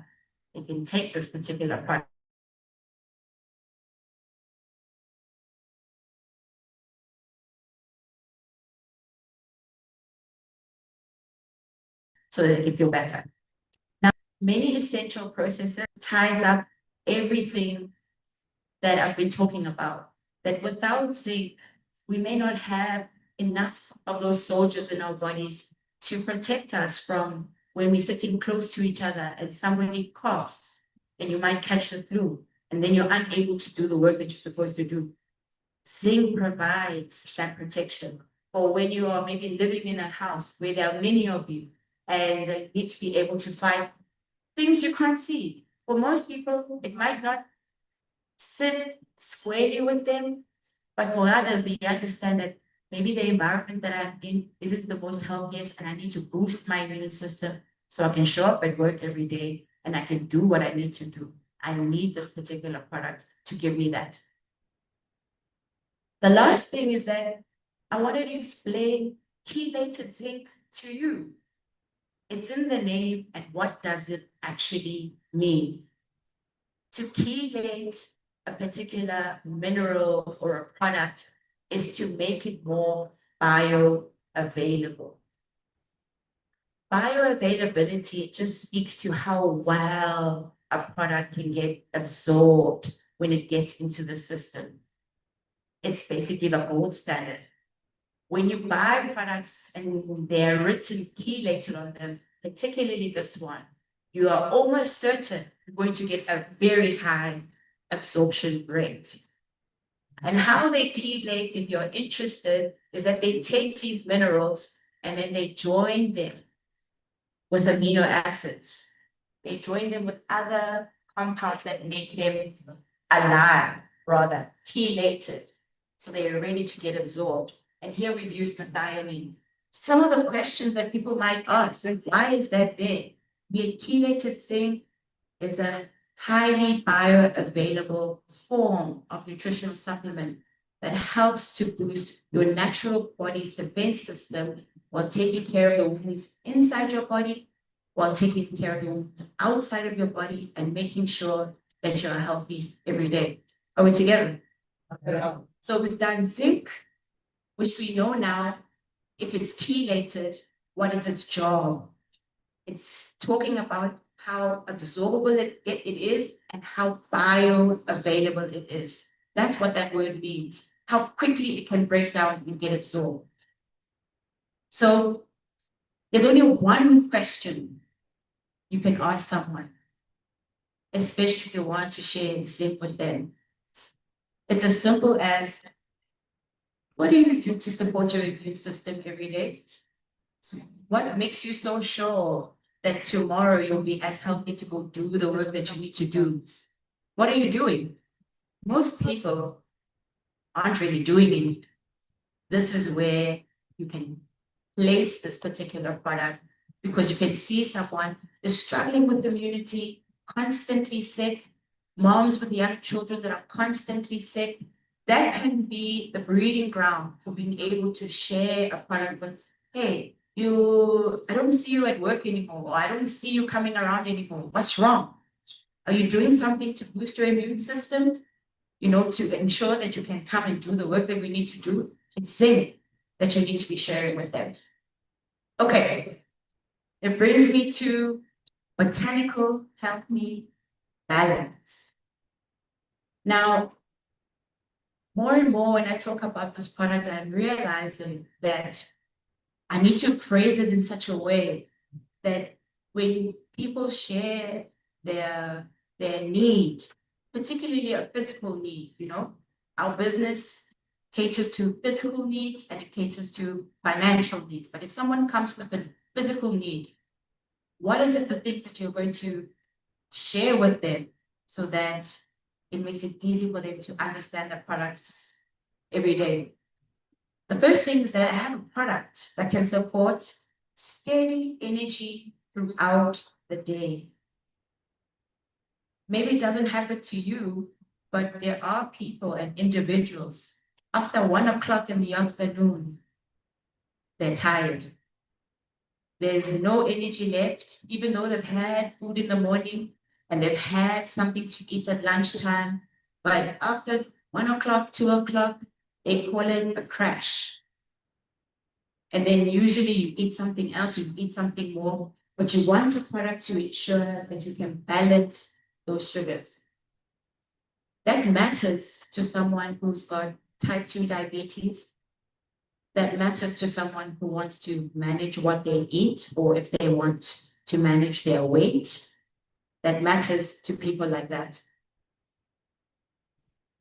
You can take this particular product. So that they feel better. Now, many essential processes ties up everything that I've been talking about. That without zinc, we may not have enough of those soldiers in our bodies to protect us from when we're sitting close to each other and somebody coughs and you might catch the flu and then you're unable to do the work that you're supposed to do. Zinc provides that protection. Or when you are maybe living in a house where there are many of you and you need to be able to fight things you can't see. For most people, it might not sit squarely with them, but for others, they understand that maybe the environment that I'm in isn't the most healthiest and I need to boost my immune system so I can show up at work every day and I can do what I need to do. I need this particular product to give me that. The last thing is that I wanted to explain chelated zinc to you. It's in the name, and what does it actually mean? To chelate a particular mineral or a product is to make it more bioavailable. Bioavailability just speaks to how well a product can get absorbed when it gets into the system. It's basically the gold standard. When you buy products and they're written chelated on them, particularly this one, you are almost certain you're going to get a very high absorption rate. And how they chelate, if you're interested, is that they take these minerals and then they join them with amino acids. They join them with other compounds that make them alive, rather chelated. So they are ready to get absorbed. And here we've used methionine. Some of the questions that people might ask, why is that there? The chelated zinc is a highly bioavailable form of nutritional supplement that helps to boost your natural body's defense system while taking care of the wounds inside your body, while taking care of the wounds outside of your body, and making sure that you're healthy every day. Are we together? So we've done zinc, which we know now, if it's chelated, what is its job? It's talking about how absorbable it is and how bioavailable it is. That's what that word means, how quickly it can break down and get absorbed. So there's only one question you can ask someone, especially if you want to share zinc with them. It's as simple as, what do you do to support your immune system every day? What makes you so sure that tomorrow you'll be as healthy to go do the work that you need to do? What are you doing? Most people aren't really doing it. This is where you can place this particular product, because you can see someone is struggling with immunity, constantly sick, moms with young children that are constantly sick. That can be the breeding ground for being able to share a product with, hey, I don't see you at work anymore, or I don't see you coming around anymore. What's wrong? Are you doing something to boost your immune system? To ensure that you can come and do the work that we need to do. It's zinc that you need to be sharing with them. Okay, it brings me to botanical healthy balance. Now, more and more when I talk about this product, I'm realizing that I need to phrase it in such a way that when people share their need, particularly a physical need, our business caters to physical needs and it caters to financial needs. But if someone comes with a physical need, what is it, the things that you're going to share with them so that it makes it easy for them to understand the products every day? The first thing is that I have a product that can support steady energy throughout the day. Maybe it doesn't happen to you, but there are people and individuals after 1 o'clock in the afternoon, they're tired. There's no energy left, even though they've had food in the morning and they've had something to eat at lunchtime. But after 1 o'clock, 2 o'clock, they call it a crash. And then usually you eat something else, you eat something more, but you want a product to ensure that you can balance those sugars. That matters to someone who's got type 2 diabetes. That matters to someone who wants to manage what they eat, or if they want to manage their weight. That matters to people like that.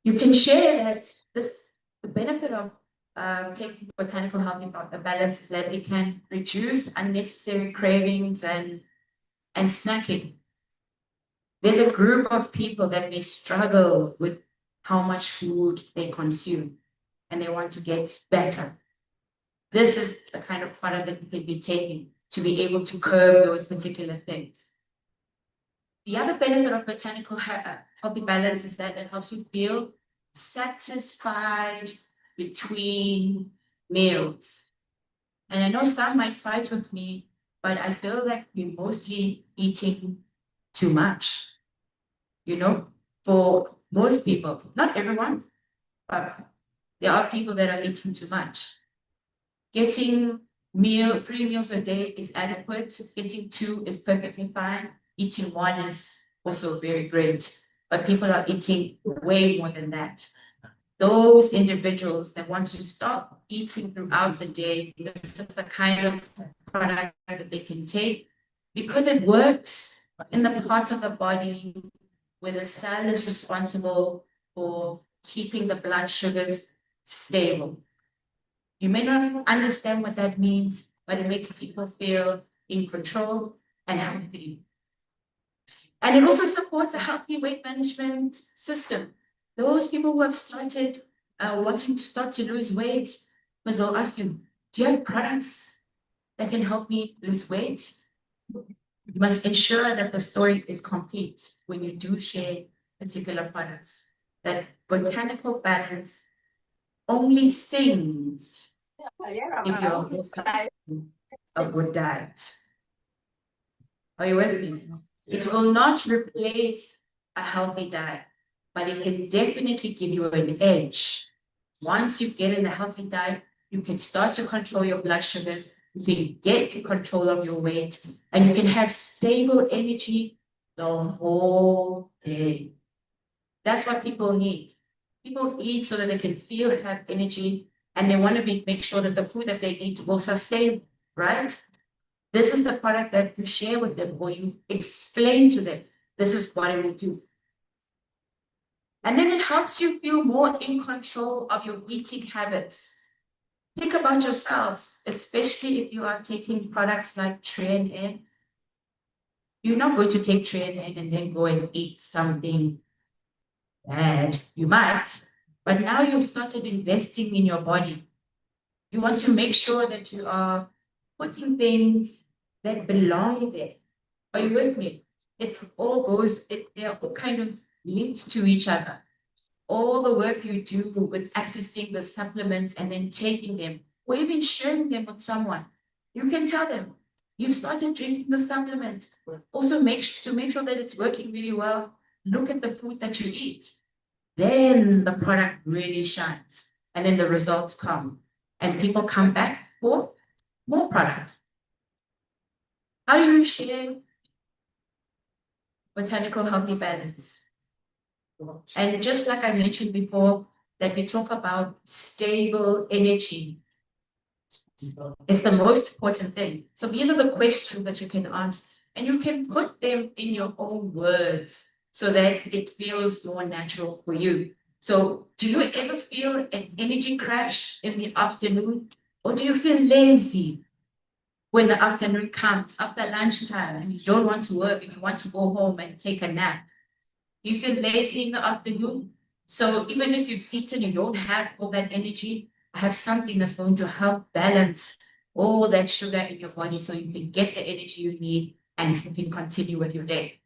You can share that the benefit of taking botanical healthy balance is that it can reduce unnecessary cravings and snacking. There's a group of people that may struggle with how much food they consume and they want to get better. This is the kind of product that you can be taking to be able to curb those particular things. The other benefit of botanical healthy balance is that it helps you feel satisfied between meals. And I know some might fight with me, but I feel like we're mostly eating too much. For most people, not everyone, but there are people that are eating too much. Getting 3 meals a day is adequate. Getting 2 is perfectly fine. Eating 1 is also very great. But people are eating way more than that. Those individuals that want to stop eating throughout the day, this is the kind of product that they can take because it works in the part of the body where the cell is responsible for keeping the blood sugars stable. You may not understand what that means, but it makes people feel in control and healthy. And it also supports a healthy weight management system. Those people who have started wanting to start to lose weight, because they'll ask you, do you have products that can help me lose weight? You must ensure that the story is complete when you do share particular products. That botanical balance only sings if you're also a good diet. Are you with me? It will not replace a healthy diet, but it can definitely give you an edge. Once you get in a healthy diet, you can start to control your blood sugars, you can get in control of your weight, and you can have stable energy the whole day. That's what people need. People eat so that they can have energy, and they want to make sure that the food that they eat will sustain, right? This is the product that you share with them or you explain to them. This is what it will do. And then it helps you feel more in control of your eating habits. Think about yourselves, especially if you are taking products like Tren. You're not going to take Tren and then go and eat something bad. You might, but now you've started investing in your body. You want to make sure that you are putting things that belong there. Are you with me? They're all kind of linked to each other. All the work you do with accessing the supplements and then taking them, or even sharing them with someone, you can tell them, you've started drinking the supplement. Also make sure that it's working really well. Look at the food that you eat. Then the product really shines. And then the results come. And people come back for more product. How you share botanical healthy balance. And just like I mentioned before, that we talk about stable energy. It's the most important thing. So these are the questions that you can ask, and you can put them in your own words so that it feels more natural for you. So do you ever feel an energy crash in the afternoon, or do you feel lazy when the afternoon comes after lunchtime and you don't want to work and you want to go home and take a nap? Do you feel lazy in the afternoon? So even if you've eaten, you don't have all that energy, I have something that's going to help balance all that sugar in your body so you can get the energy you need and you can continue with your day.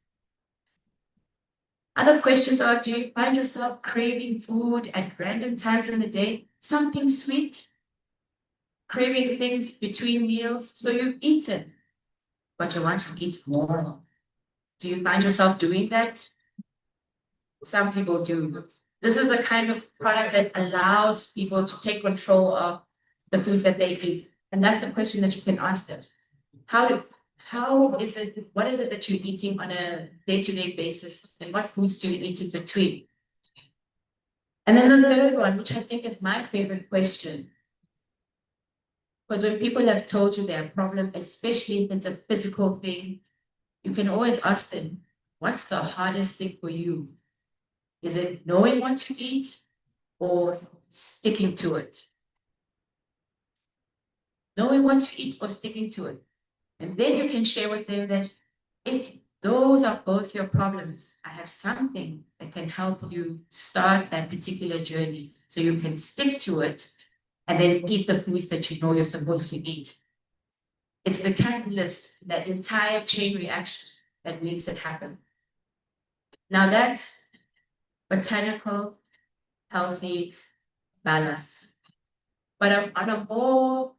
Other questions are, do you find yourself craving food at random times in the day? Something sweet? Craving things between meals? So you've eaten, but you want to eat more. Do you find yourself doing that? Some people do. This is the kind of product that allows people to take control of the foods that they eat. And that's the question that you can ask them. What is it that you're eating on a day-to-day basis? And what foods do you eat in between? And then the third one, which I think is my favorite question, because when people have told you their problem, especially if it's a physical thing, you can always ask them, what's the hardest thing for you? Is it knowing what to eat or sticking to it? Knowing what to eat or sticking to it. And then you can share with them that if those are both your problems, I have something that can help you start that particular journey so you can stick to it and then eat the foods that you know you're supposed to eat. It's the catalyst, that entire chain reaction that makes it happen. Now that's botanical, healthy balance. But on a more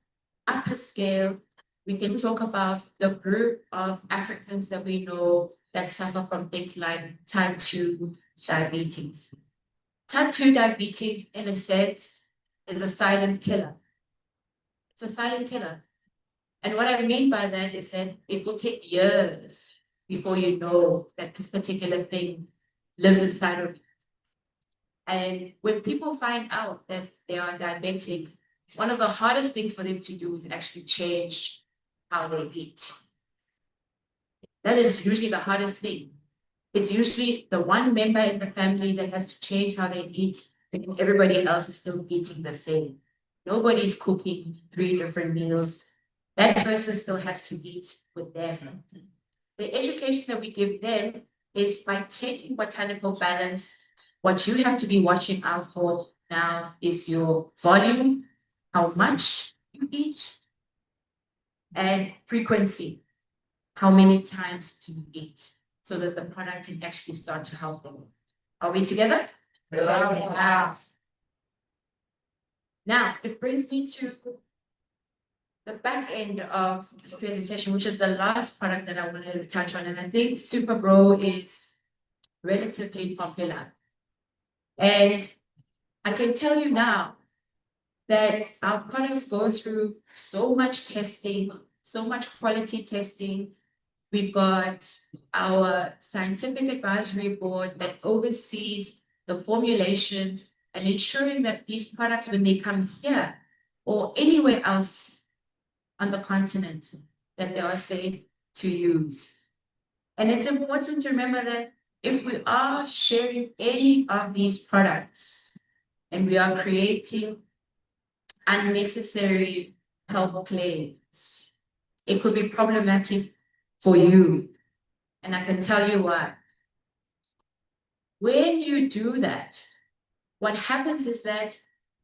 upper scale, we can talk about the group of Africans that we know that suffer from things like type 2 diabetes. Type 2 diabetes, in a sense, is a silent killer. It's a silent killer. And what I mean by that is that it will take years before you know that this particular thing lives inside of you. And when people find out that they are diabetic, one of the hardest things for them to do is actually change how they eat. That is usually the hardest thing. It's usually the one member in the family that has to change how they eat, and everybody else is still eating the same. Nobody's cooking 3 different meals. That person still has to eat with them. The education that we give them is by taking botanical balance. What you have to be watching out for now is your volume, how much you eat, and frequency. How many times do you eat? So that the product can actually start to help them. Are we together? Yeah. Now, it brings me to the back end of this presentation, which is the last product that I wanted to touch on. And I think Super Grow is relatively popular. And I can tell you now that our products go through so much testing, so much quality testing. We've got our scientific advisory board that oversees the formulations and ensuring that these products, when they come here or anywhere else on the continent, that they are safe to use. And it's important to remember that if we are sharing any of these products and we are creating unnecessary health claims, it could be problematic for you. And I can tell you why. When you do that, what happens is that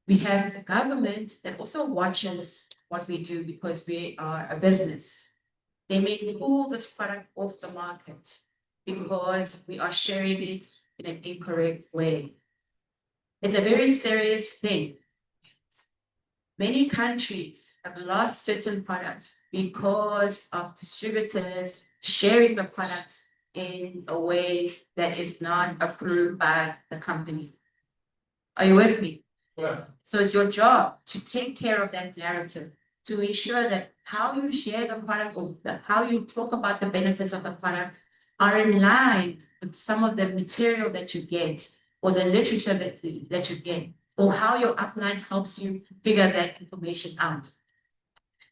we have a government that also watches what we do because we are a business. They may pull this product off the market because we are sharing it in an incorrect way. It's a very serious thing. Many countries have lost certain products because of distributors sharing the products in a way that is not approved by the company. Are you with me? Yeah. So it's your job to take care of that narrative, to ensure that how you share the product or how you talk about the benefits of the product are in line with some of the material that you get or the literature that you get, or how your upline helps you figure that information out.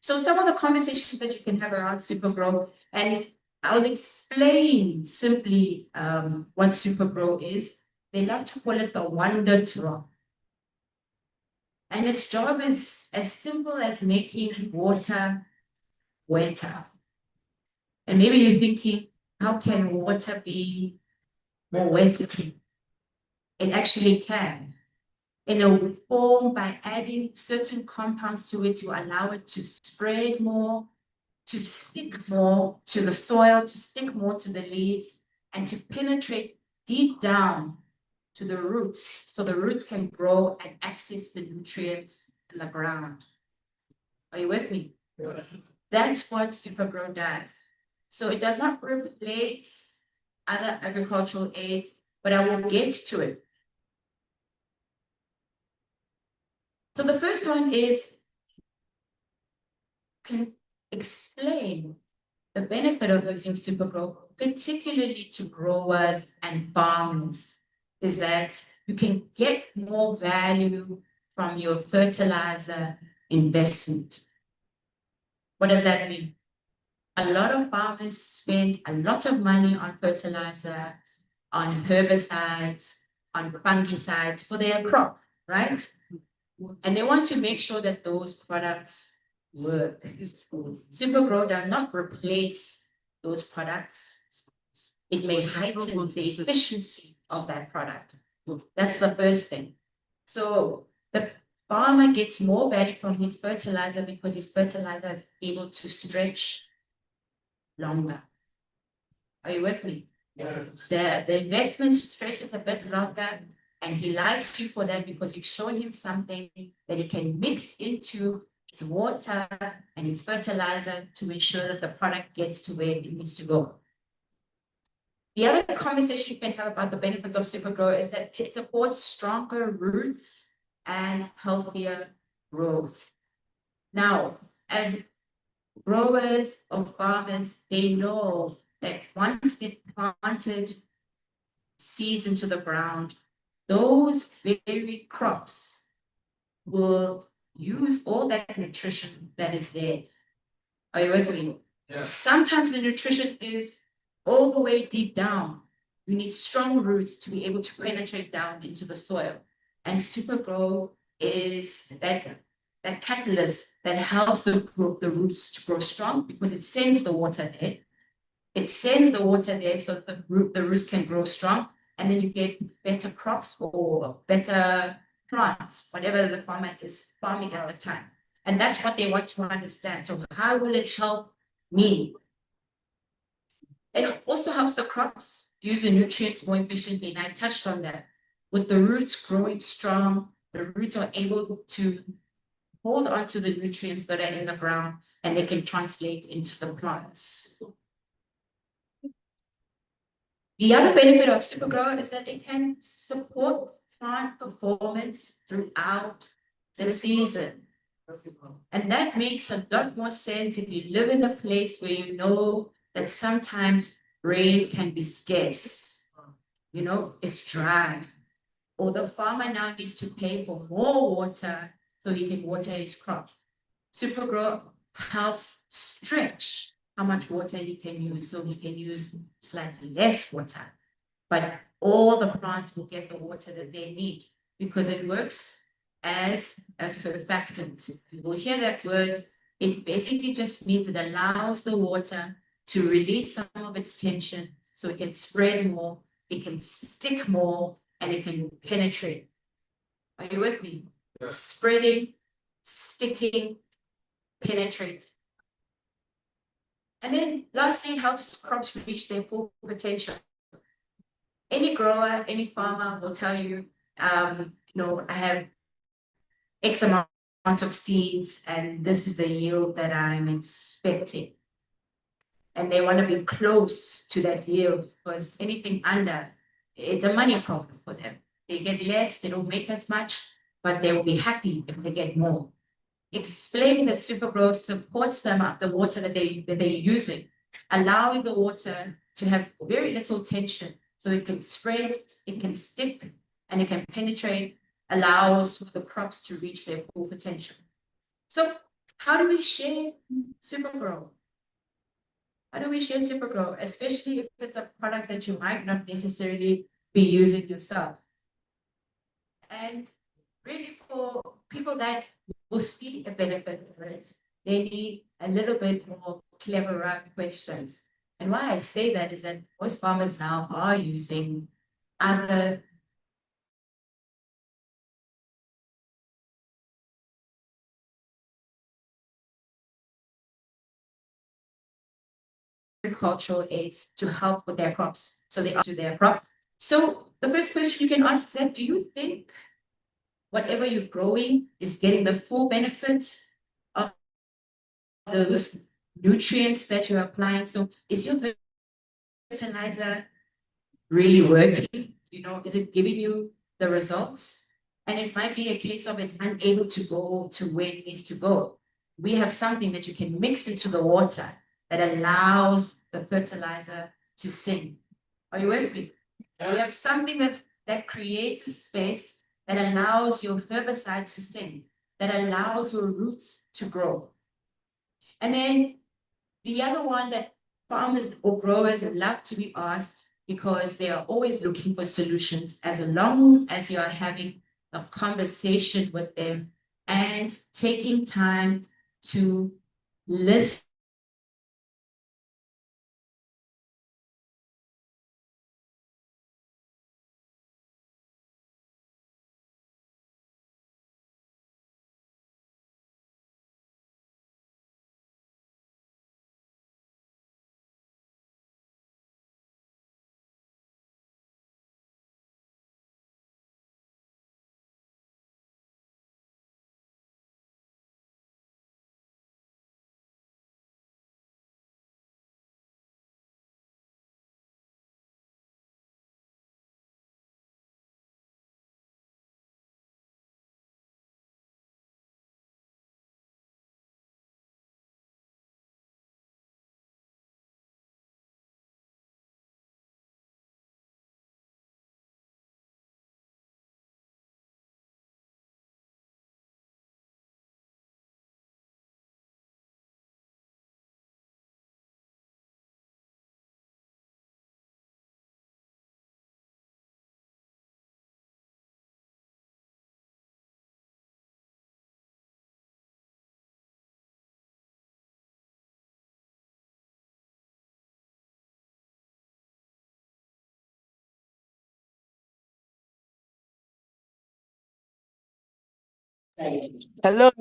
So some of the conversations that you can have around SuperGrow, and I'll explain simply what SuperGrow is. They love to call it the wonder drop. And its job is as simple as making water wetter. And maybe you're thinking, how can water be more wetter? It actually can. In a form by adding certain compounds to it to allow it to spread more, to stick more to the soil, to stick more to the leaves, and to penetrate deep down to the roots, so the roots can grow and access the nutrients in the ground. Are you with me? Yes. That's what SuperGrow does. So it does not replace other agricultural aids, but I will get to it. So the first one is, can explain the benefit of using SuperGrow, particularly to growers and farmers, is that you can get more value from your fertilizer investment. What does that mean? A lot of farmers spend a lot of money on fertilizer, on herbicides, on fungicides for their crop, right? And they want to make sure that those products work. SuperGrow does not replace those products. It may heighten the efficiency of that product. That's the first thing. So the farmer gets more value from his fertilizer because his fertilizer is able to stretch longer. Are you with me? Yes. The investment stretches a bit longer, and he likes you for that because you've shown him something that he can mix into his water and his fertilizer to ensure that the product gets to where it needs to go. The other conversation you can have about the benefits of SuperGrow is that it supports stronger roots and healthier growth. Now, as growers or farmers, they know that once they planted seeds into the ground, those very crops will use all that nutrition that is there. Are you with me? Yeah. Sometimes the nutrition is all the way deep down. You need strong roots to be able to penetrate down into the soil. And Super Grow is that catalyst that helps the roots to grow strong because it sends the water there. It sends the water there so the roots can grow strong, and then you get better crops or better plants, whatever the farmer is farming at the time. And that's what they want to understand. So how will it help me? And it also helps the crops use the nutrients more efficiently. And I touched on that. With the roots growing strong, the roots are able to hold on to the nutrients that are in the ground and they can translate into the plants. The other benefit of Supergrow is that it can support plant performance throughout the season. And that makes a lot more sense if you live in a place where you know that sometimes rain can be scarce. You know, it's dry. Or the farmer now needs to pay for more water so he can water his crop. Supergrow helps stretch how much water he can use, so he can use slightly less water. But all the plants will get the water that they need because it works as a surfactant. You will hear that word. It basically just means it allows the water to release some of its tension so it can spread more, it can stick more, and it can penetrate. Are you with me? Yeah. Spreading, sticking, penetrate. And then lastly, it helps crops reach their full potential. Any grower, any farmer will tell you, I have X amount of seeds and this is the yield that I'm expecting. And they want to be close to that yield because anything under, it's a money problem for them. They get less, they don't make as much, but they will be happy if they get more. Explaining that Supergrow supports them up the water that they're using, allowing the water to have very little tension so it can spread, it can stick, and it can penetrate, allows for the crops to reach their full potential. So how do we share Supergrow? How do we share Supergrow, especially if it's a product that you might not necessarily be using yourself? And really for people that will see a benefit of it, they need a little bit more cleverer questions. And why I say that is that most farmers now are using other agricultural aids to help with their crops. So they are to their crop. So the first question you can ask is that, do you think whatever you're growing is getting the full benefits of those nutrients that you're applying? So is your fertilizer really working? Is it giving you the results? And it might be a case of it's unable to go to where it needs to go. We have something that you can mix into the water that allows the fertilizer to sink. Are you with me? Yeah. We have something that creates a space that allows your herbicide to sink, that allows your roots to grow. And then the other one that farmers or growers love to be asked, because they are always looking for solutions, as long as you are having a conversation with them and taking time to listen Hello.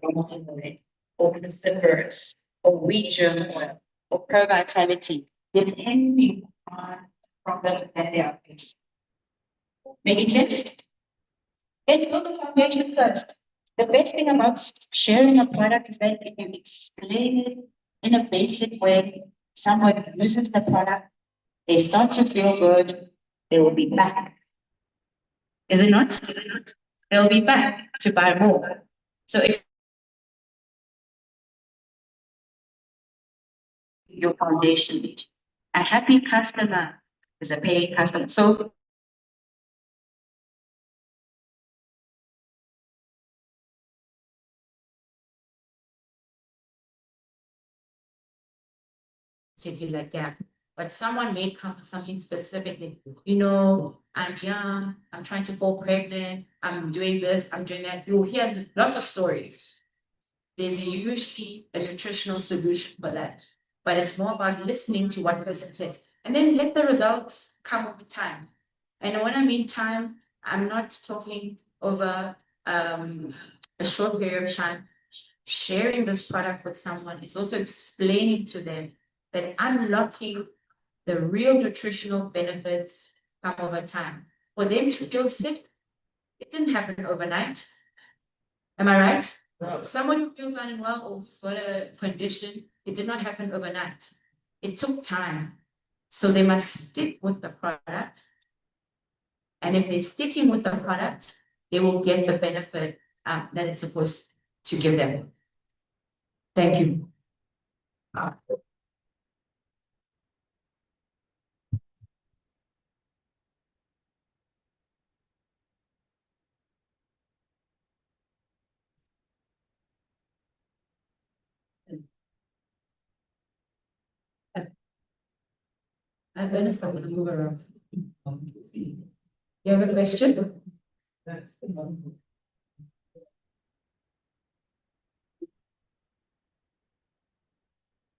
Promoting the or cruciferous or wheat germ oil or pro-vitality, depending on the problem that they are facing. Making sense? Then build the foundation first. The best thing about sharing a product is that if you explain it in a basic way, someone uses the product, they start to feel good, they will be back. Is it not? They'll be back to buy more. So if your foundation, a happy customer is a paying customer. So particular gap, but someone may come with something specific. You know, I'm young, I'm trying to fall pregnant, I'm doing this, I'm doing that. You'll hear lots of stories. There's usually a nutritional solution for that, but it's more about listening to what person says and then let the results come over time. And when I mean time, I'm not talking over a short period of time. Sharing this product with someone is also explaining to them that unlocking the real nutritional benefits come over time. For them to feel sick, it didn't happen overnight. Am I right? No. Someone who feels unwell or who's got a condition, it did not happen overnight. It took time. So they must stick with the product. And if they're sticking with the product, they will get the benefit that it's supposed to give them. Thank you. I'm gonna start with move around. You have a question?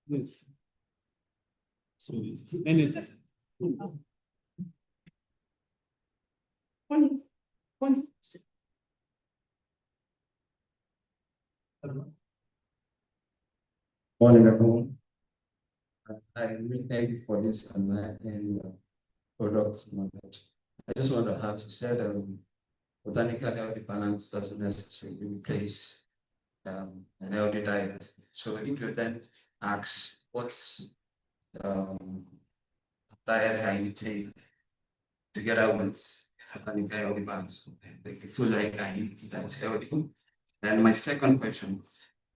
Yes. So it's Morning, everyone. I really thank you for this and product knowledge. I just want to have to say that botanical healthy balance doesn't necessarily replace an healthy diet. So if you then ask what's diet can you take together with having healthy balance, like you feel like I eat that's healthy. And my second question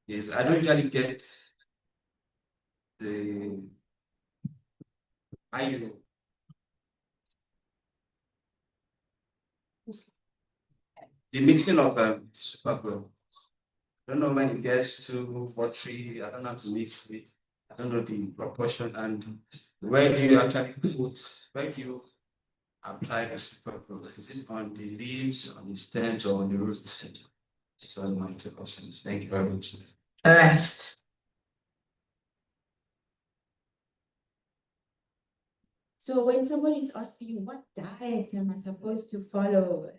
is I don't usually get the I the mixing of super. I don't know when it gets to 4-3, I don't know how to mix it. I don't know the proportion and where do you actually where do you apply the super? Is it on the leaves, on the stems, or on the roots? So my two questions. Thank you very much. All right. So when somebody is asking you, what diet am I supposed to follow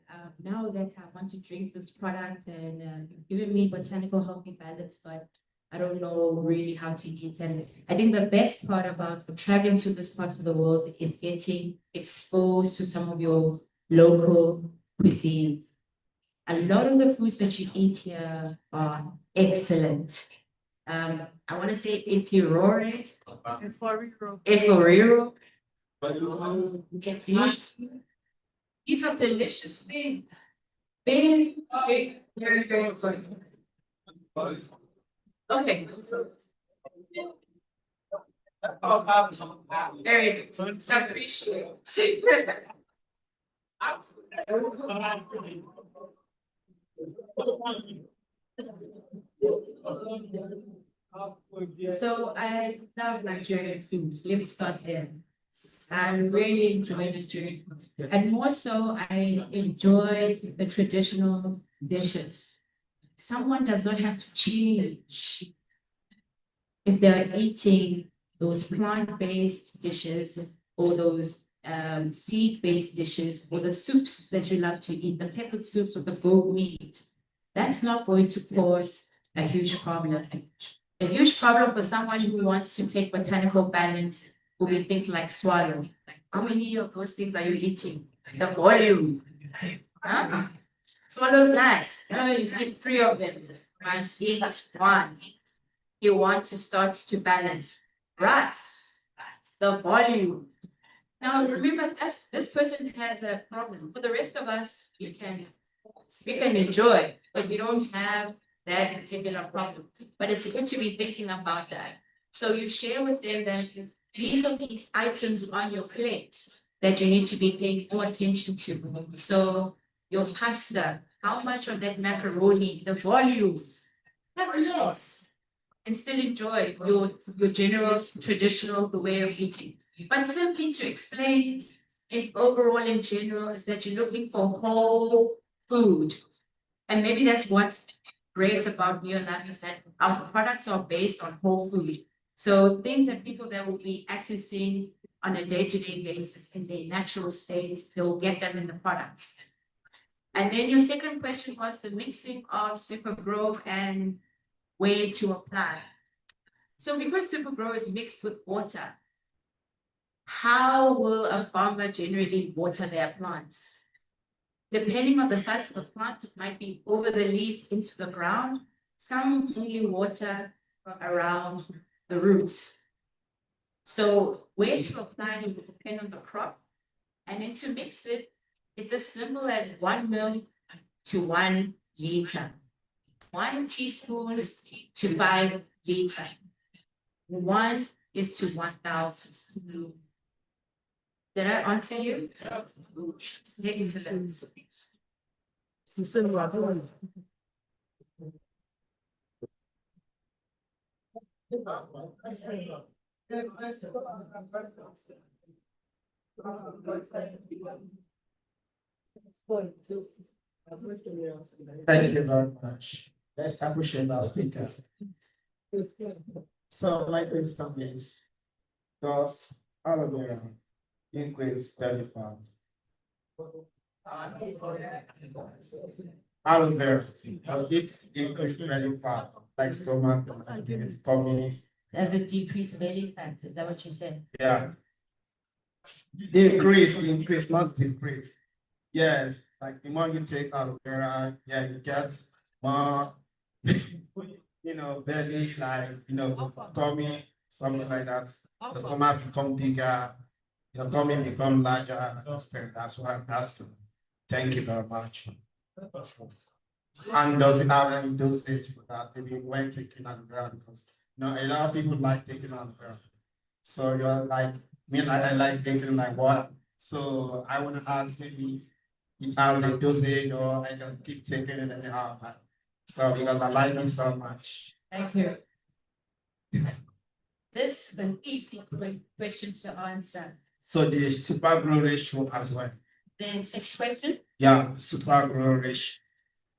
now that I want to drink this product and you've given me botanical healthy balance, but I don't know really how to eat. And I think the best part about traveling to this part of the world is getting exposed to some of your local cuisines. A lot of the foods that you eat here are excellent. I want to say if you roar it, Eforiro, these are delicious things. Very, very good. Okay. Very good. Appreciate it. So I love Nigerian food. Let me start there. I really enjoy Nigerian food. And more so, I enjoy the traditional dishes. Someone does not have to change if they're eating those plant-based dishes or those seed-based dishes or the soups that you love to eat, the peppered soups or the goat meat. That's not going to cause a huge problem. A huge problem for someone who wants to take botanical balance will be things like swallow. How many of those things are you eating? The volume. Huh? Swallow's nice. You eat 3 of them. Must eat one. You want to start to balance rice, the volume. Now remember, this person has a problem. For the rest of us, we can enjoy, but we don't have that particular problem. But it's good to be thinking about that. So you share with them that these are the items on your plate that you need to be paying more attention to. So your pasta, how much of that macaroni, the volume, have less, and still enjoy your general traditional way of eating. But simply to explain it overall in general is that you're looking for whole food. And maybe that's what's great about NEOLIFE is that our products are based on whole food. So things that people that will be accessing on a day-to-day basis in their natural state, they will get them in the products. And then your second question was the mixing of Super Grow and where to apply. So because Super Grow is mixed with water, how will a farmer generally water their plants? Depending on the size of the plant, it might be over the leaves into the ground. Some only water around the roots. So where to apply it will depend on the crop. And then to mix it, it's as simple as 1 ml to 1 liter. 1 teaspoon to 5 liter. 1 is to 1,000. Did I answer you? Excellent. Thank you very much. Let's appreciate our speaker. So my question is, does aloe vera increase belly fat? Aloe vera, does it increase belly fat like stomach, tummies? Does it decrease belly fat? Is that what you said? Yeah. Increase, not decrease. Yes, like the more you take aloe vera, yeah, you get more, belly, like, tummy, something like that. The stomach become bigger, your tummy become larger. That's what I'm asking. Thank you very much. And does it have any dosage for that? Maybe when taking aloe vera, because a lot of people like taking aloe vera. So you're like me, I like drinking like water. So I want to ask maybe it has a dosage or I can keep taking it anyhow. So because I like it so much. Thank you. This is an easy question to answer. So the super grow ratio as well. Then next question. Yeah, super grow ratio.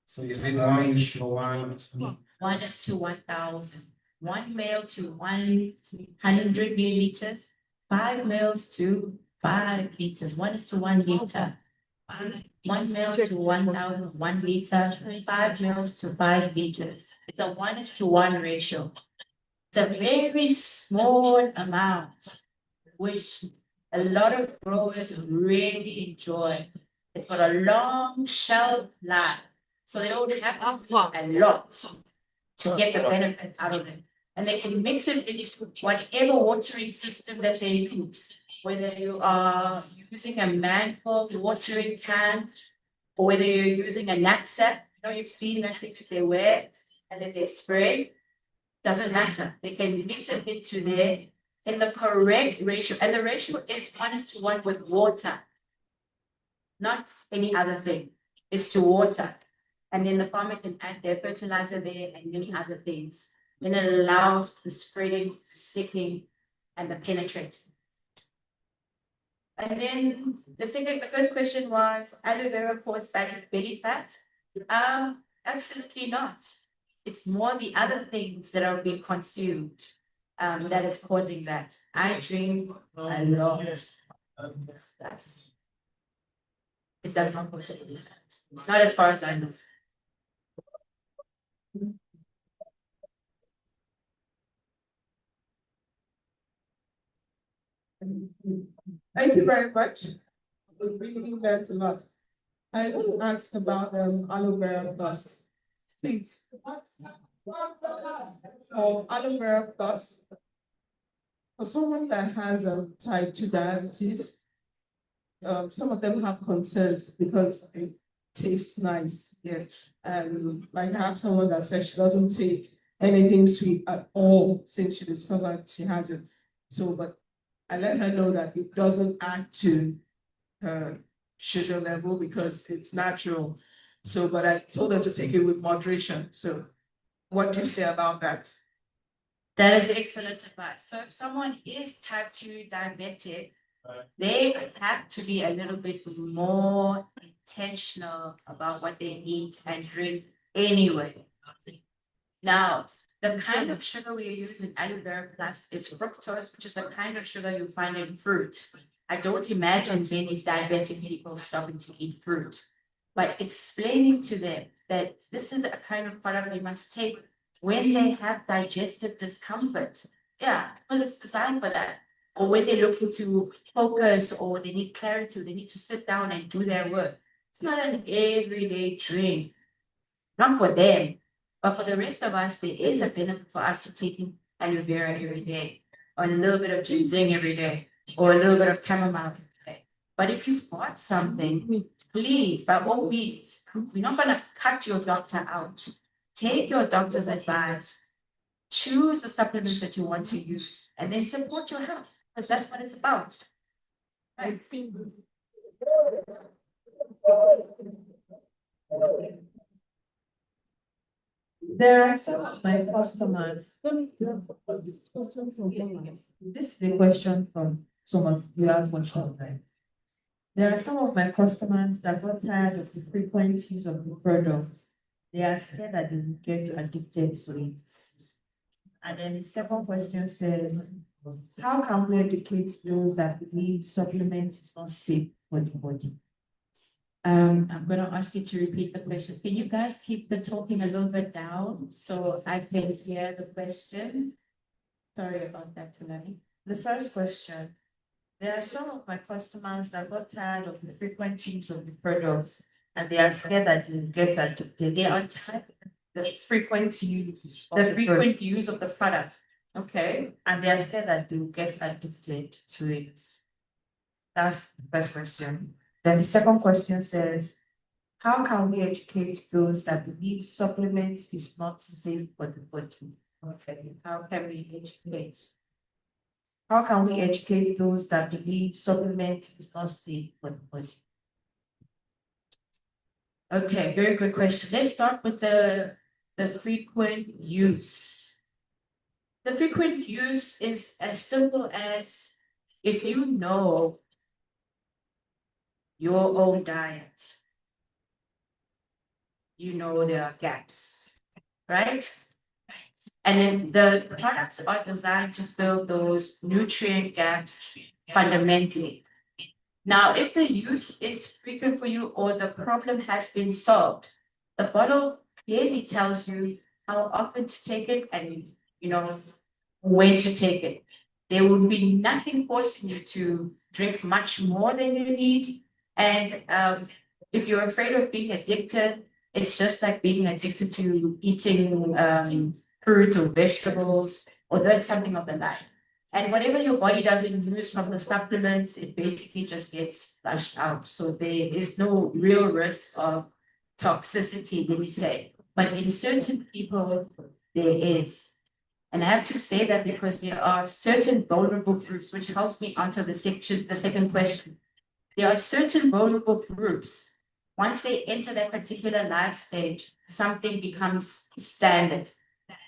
So is it 1:1? 1 is to 1,000. 1 ml to 100 milliliters. 5 ml to 5 liters. 1 is to 1 liter. 1 mil to 1,001 liters, 5 mils to 5 liters. It's a 1:1 ratio. It's a very small amount, which a lot of growers really enjoy. It's got a long shelf life, so they don't have to a lot to get the benefit out of it. And they can mix it into whatever watering system that they use, whether you are using a manual watering can, or whether you're using a knapsack. You've seen that things they wear and then they spray. Doesn't matter. They can mix it into there in the correct ratio, and the ratio is 1:1 with water, not any other thing. It's to water. And then the farmer can add their fertilizer there and many other things. Then it allows the spreading, the sticking, and the penetrating. And then the first question was, aloe vera cause belly fat? Absolutely not. It's more the other things that are being consumed that is causing that. I drink a lot of stuff. It does not cause belly fat. Not as far as I know. Thank you very much. We really learned a lot. I want to ask about aloe vera plus. Please. For aloe vera plus, for someone that has type 2 diabetes, some of them have concerns because it tastes nice. Yes. Like I have someone that says she doesn't take anything sweet at all since she discovered she has it. So, but I let her know that it doesn't add to her sugar level because it's natural. So, but I told her to take it with moderation. So, what do you say about that? That is excellent advice. So if someone is type 2 diabetic, they have to be a little bit more intentional about what they eat and drink anyway. Now, the kind of sugar we use in aloe vera plus is fructose, which is the kind of sugar you find in fruit. I don't imagine many diabetic people stopping to eat fruit, but explaining to them that this is a kind of product they must take when they have digestive discomfort. Yeah, because it's designed for that. Or when they're looking to focus or they need clarity, or they need to sit down and do their work. It's not an everyday drink, not for them. But for the rest of us, there is a benefit for us to taking aloe vera every day, or a little bit of ginseng every day, or a little bit of chamomile every day. But if you've got something, please, by all means, we're not going to cut your doctor out. Take your doctor's advice, choose the supplements that you want to use, and then support your health, because that's what it's about. Right? There are some of my customers. This is a question from someone who has much time. There are some of my customers that got tired of the frequent use of the products. They are scared that they will get addicted to it. And then the second question says, how can we educate those that believe supplement is not safe for the body? I'm going to ask you to repeat the question. Can you guys keep the talking a little bit down so I can hear the question? Sorry about that, Tulani. The first question, there are some of my customers that got tired of the frequent use of the products and they are scared that they will get addicted. They are tired The frequent use of the frequent use of the product. Okay. and they are scared that they will get addicted to it. That's the first question. Then the second question says, how can we educate those that believe supplements is not safe for the body? Okay. How can we educate? How can we educate those that believe supplement is not safe for the body? Okay, very good question. Let's start with the frequent use. The frequent use is as simple as if you know your own diet, you know there are gaps, right? And then the products are designed to fill those nutrient gaps fundamentally. Now, if the use is frequent for you or the problem has been solved, the bottle clearly tells you how often to take it and, when to take it. There will be nothing forcing you to drink much more than you need. And if you're afraid of being addicted, it's just like being addicted to eating fruits or vegetables or that's something of the like. And whatever your body doesn't use from the supplements, it basically just gets flushed out. So there is no real risk of toxicity, let me say. But in certain people, there is. And I have to say that because there are certain vulnerable groups, which helps me answer the second question. There are certain vulnerable groups. Once they enter that particular life stage, something becomes standard.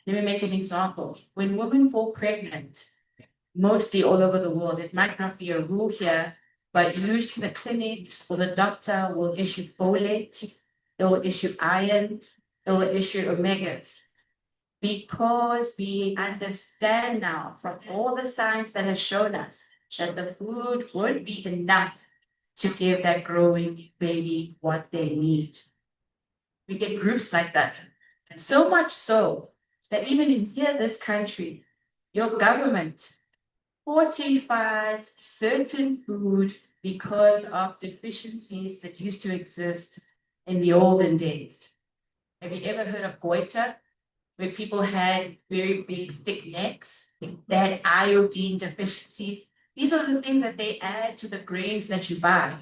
Let me make an example. When women fall pregnant, mostly all over the world, it might not be a rule here, but usually the clinics or the doctor will issue folate, they will issue iron, they will issue omegas. Because we understand now from all the science that has shown us that the food won't be enough to give that growing baby what they need. We get groups like that. So much so that even in here, this country, your government fortifies certain food because of deficiencies that used to exist in the olden days. Have you ever heard of goiter? Where people had very big, thick necks, they had iodine deficiencies. These are the things that they add to the grains that you buy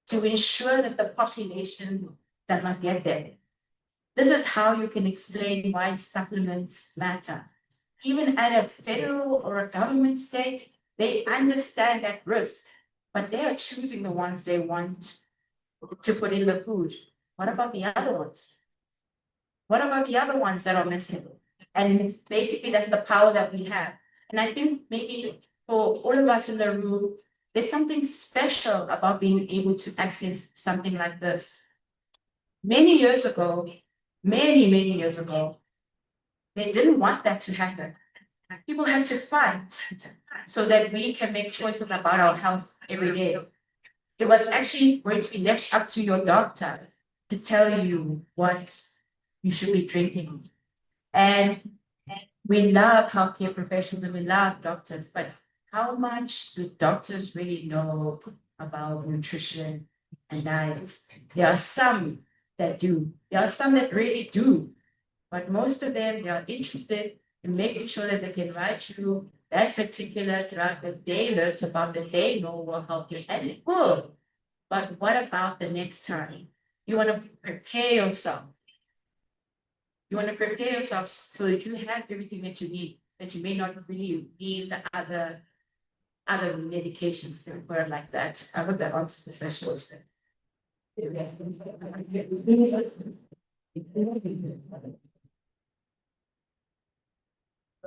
to ensure that the population does not get there. This is how you can explain why supplements matter. Even at a federal or a government state, they understand that risk, but they are choosing the ones they want to put in the food. What about the other ones? What about the other ones that are missing? And basically, that's the power that we have. And I think maybe for all of us in the room, there's something special about being able to access something like this. Many years ago, many years ago, they didn't want that to happen. People had to fight so that we can make choices about our health every day. It was actually going to be left up to your doctor to tell you what you should be drinking. And we love healthcare professionals and we love doctors, but how much do doctors really know about nutrition and diet? There are some that do. There are some that really do. But most of them, they are interested in making sure that they can write you that particular drug that they learned about that they know will help you. And it will. But what about the next time? You want to prepare yourself. You want to prepare yourself so that you have everything that you need, that you may not really need the other medications for it like that. I hope that answers the question.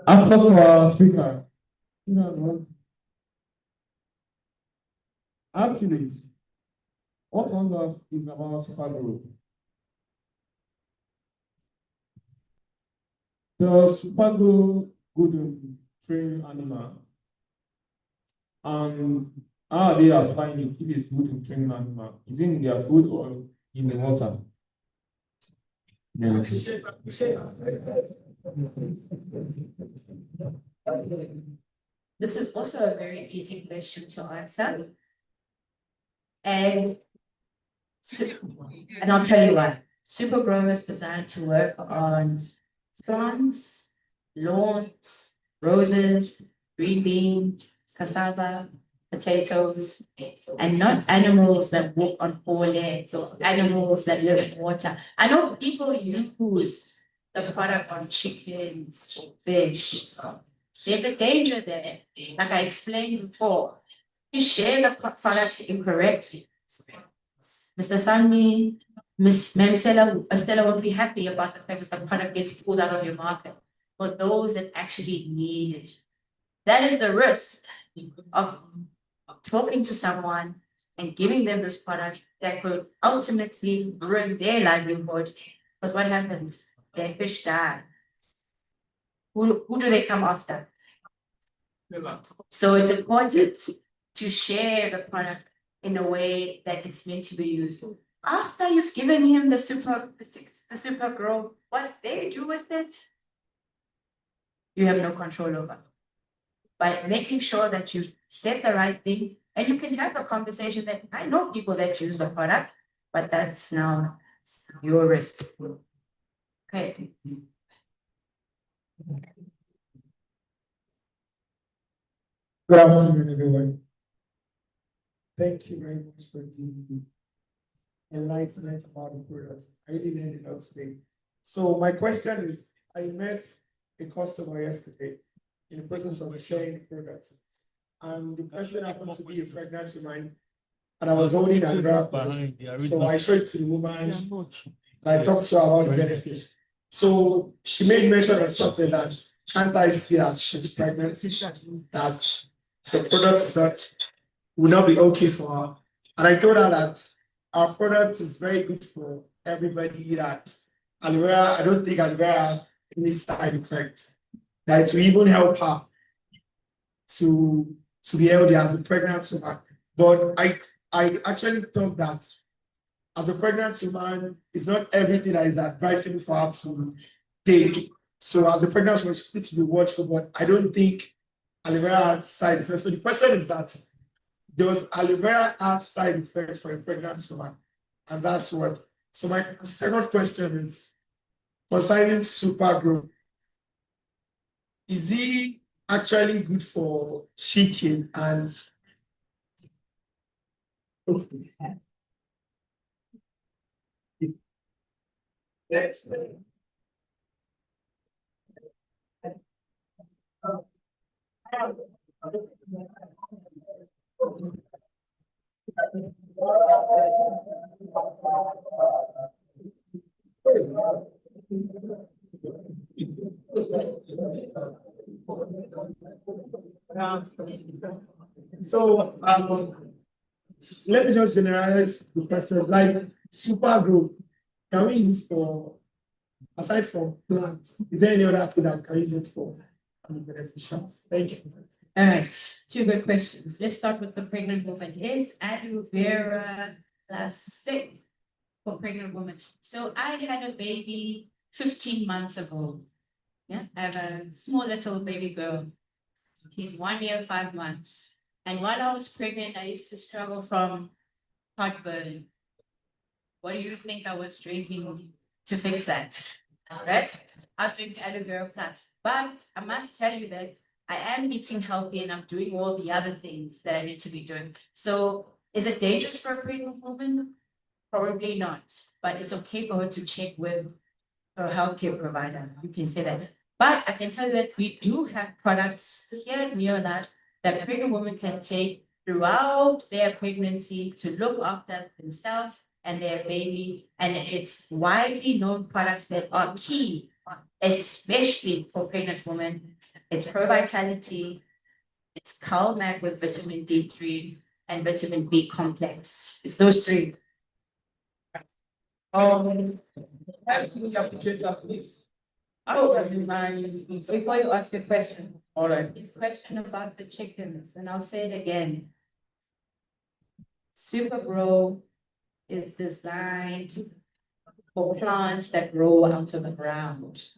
Applause to our speaker. Actually, what on is about super group. The super group good to train animal. How are they applying it if it's good to train animal? Is it in their food or in the water? Yes. This is also a very easy question to answer. And I'll tell you why. Super Grow is designed to work on plants, lawns, roses, green beans, cassava, potatoes, and not animals that walk on four legs or animals that live in water. I know people use the product on chickens or fish. There's a danger there. Like I explained before, you share the product incorrectly. Mr. Sanmi, Ma'am Stella won't be happy about the fact that the product gets pulled out of your market for those that actually need it. That is the risk of talking to someone and giving them this product that could ultimately ruin their livelihood. Because what happens? Their fish die. Who do they come after? So it's important to share the product in a way that it's meant to be used. After you've given him the super grow, what they do with it, you have no control over. By making sure that you set the right thing, and you can have a conversation that I know people that use the product, but that's now your risk. Okay. Good afternoon, everyone. Thank you very much for the enlightenment about the product. I really learned a lot today. So my question is, I met a customer yesterday in the process of sharing the product. And the person happened to be a pregnant woman, and I was holding her behind. So I showed it to the woman, and I talked to her about the benefits. So she made mention of something that can't I see that she's pregnant, that the product is not will not be okay for her. And I told her that our product is very good for everybody, that aloe vera, I don't think aloe vera has any side effects, that it will even help her to be healthy as a pregnant woman. But I actually thought that as a pregnant woman, it's not everything that is advisable for her to take. So as a pregnant woman, she needs to be watchful, but I don't think aloe vera has side effects. So the question is that, does aloe vera have side effects for a pregnant woman? And that's what. So my second question is concerning super grow. Is it actually good for chicken and next? So let me just generalize the question. Like super grow, can we use this for, aside from plants? Is there any other thing that can use it for beneficial? Thank you. All right, two good questions. Let's start with the pregnant woman. Is aloe vera safe for pregnant women? So I had a baby 15 months ago. Yeah, I have a small little baby girl. He's 1 year, 5 months. And while I was pregnant, I used to struggle from heartburn. What do you think I was drinking to fix that? Right? I was drinking aloe vera plus. But I must tell you that I am eating healthy and I'm doing all the other things that I need to be doing. So is it dangerous for a pregnant woman? Probably not. But it's okay for her to check with her healthcare provider. You can say that. But I can tell you that we do have products here at NEOLIFE that pregnant women can take throughout their pregnancy to look after themselves and their baby. And it's widely known products that are key, especially for pregnant women. It's Pro Vitality, it's CalMag with vitamin D3 and vitamin B complex. It's those three. Before you ask a question. All right. It's a question about the chickens, and I'll say it again. Super Grow is designed for plants that grow out of the ground,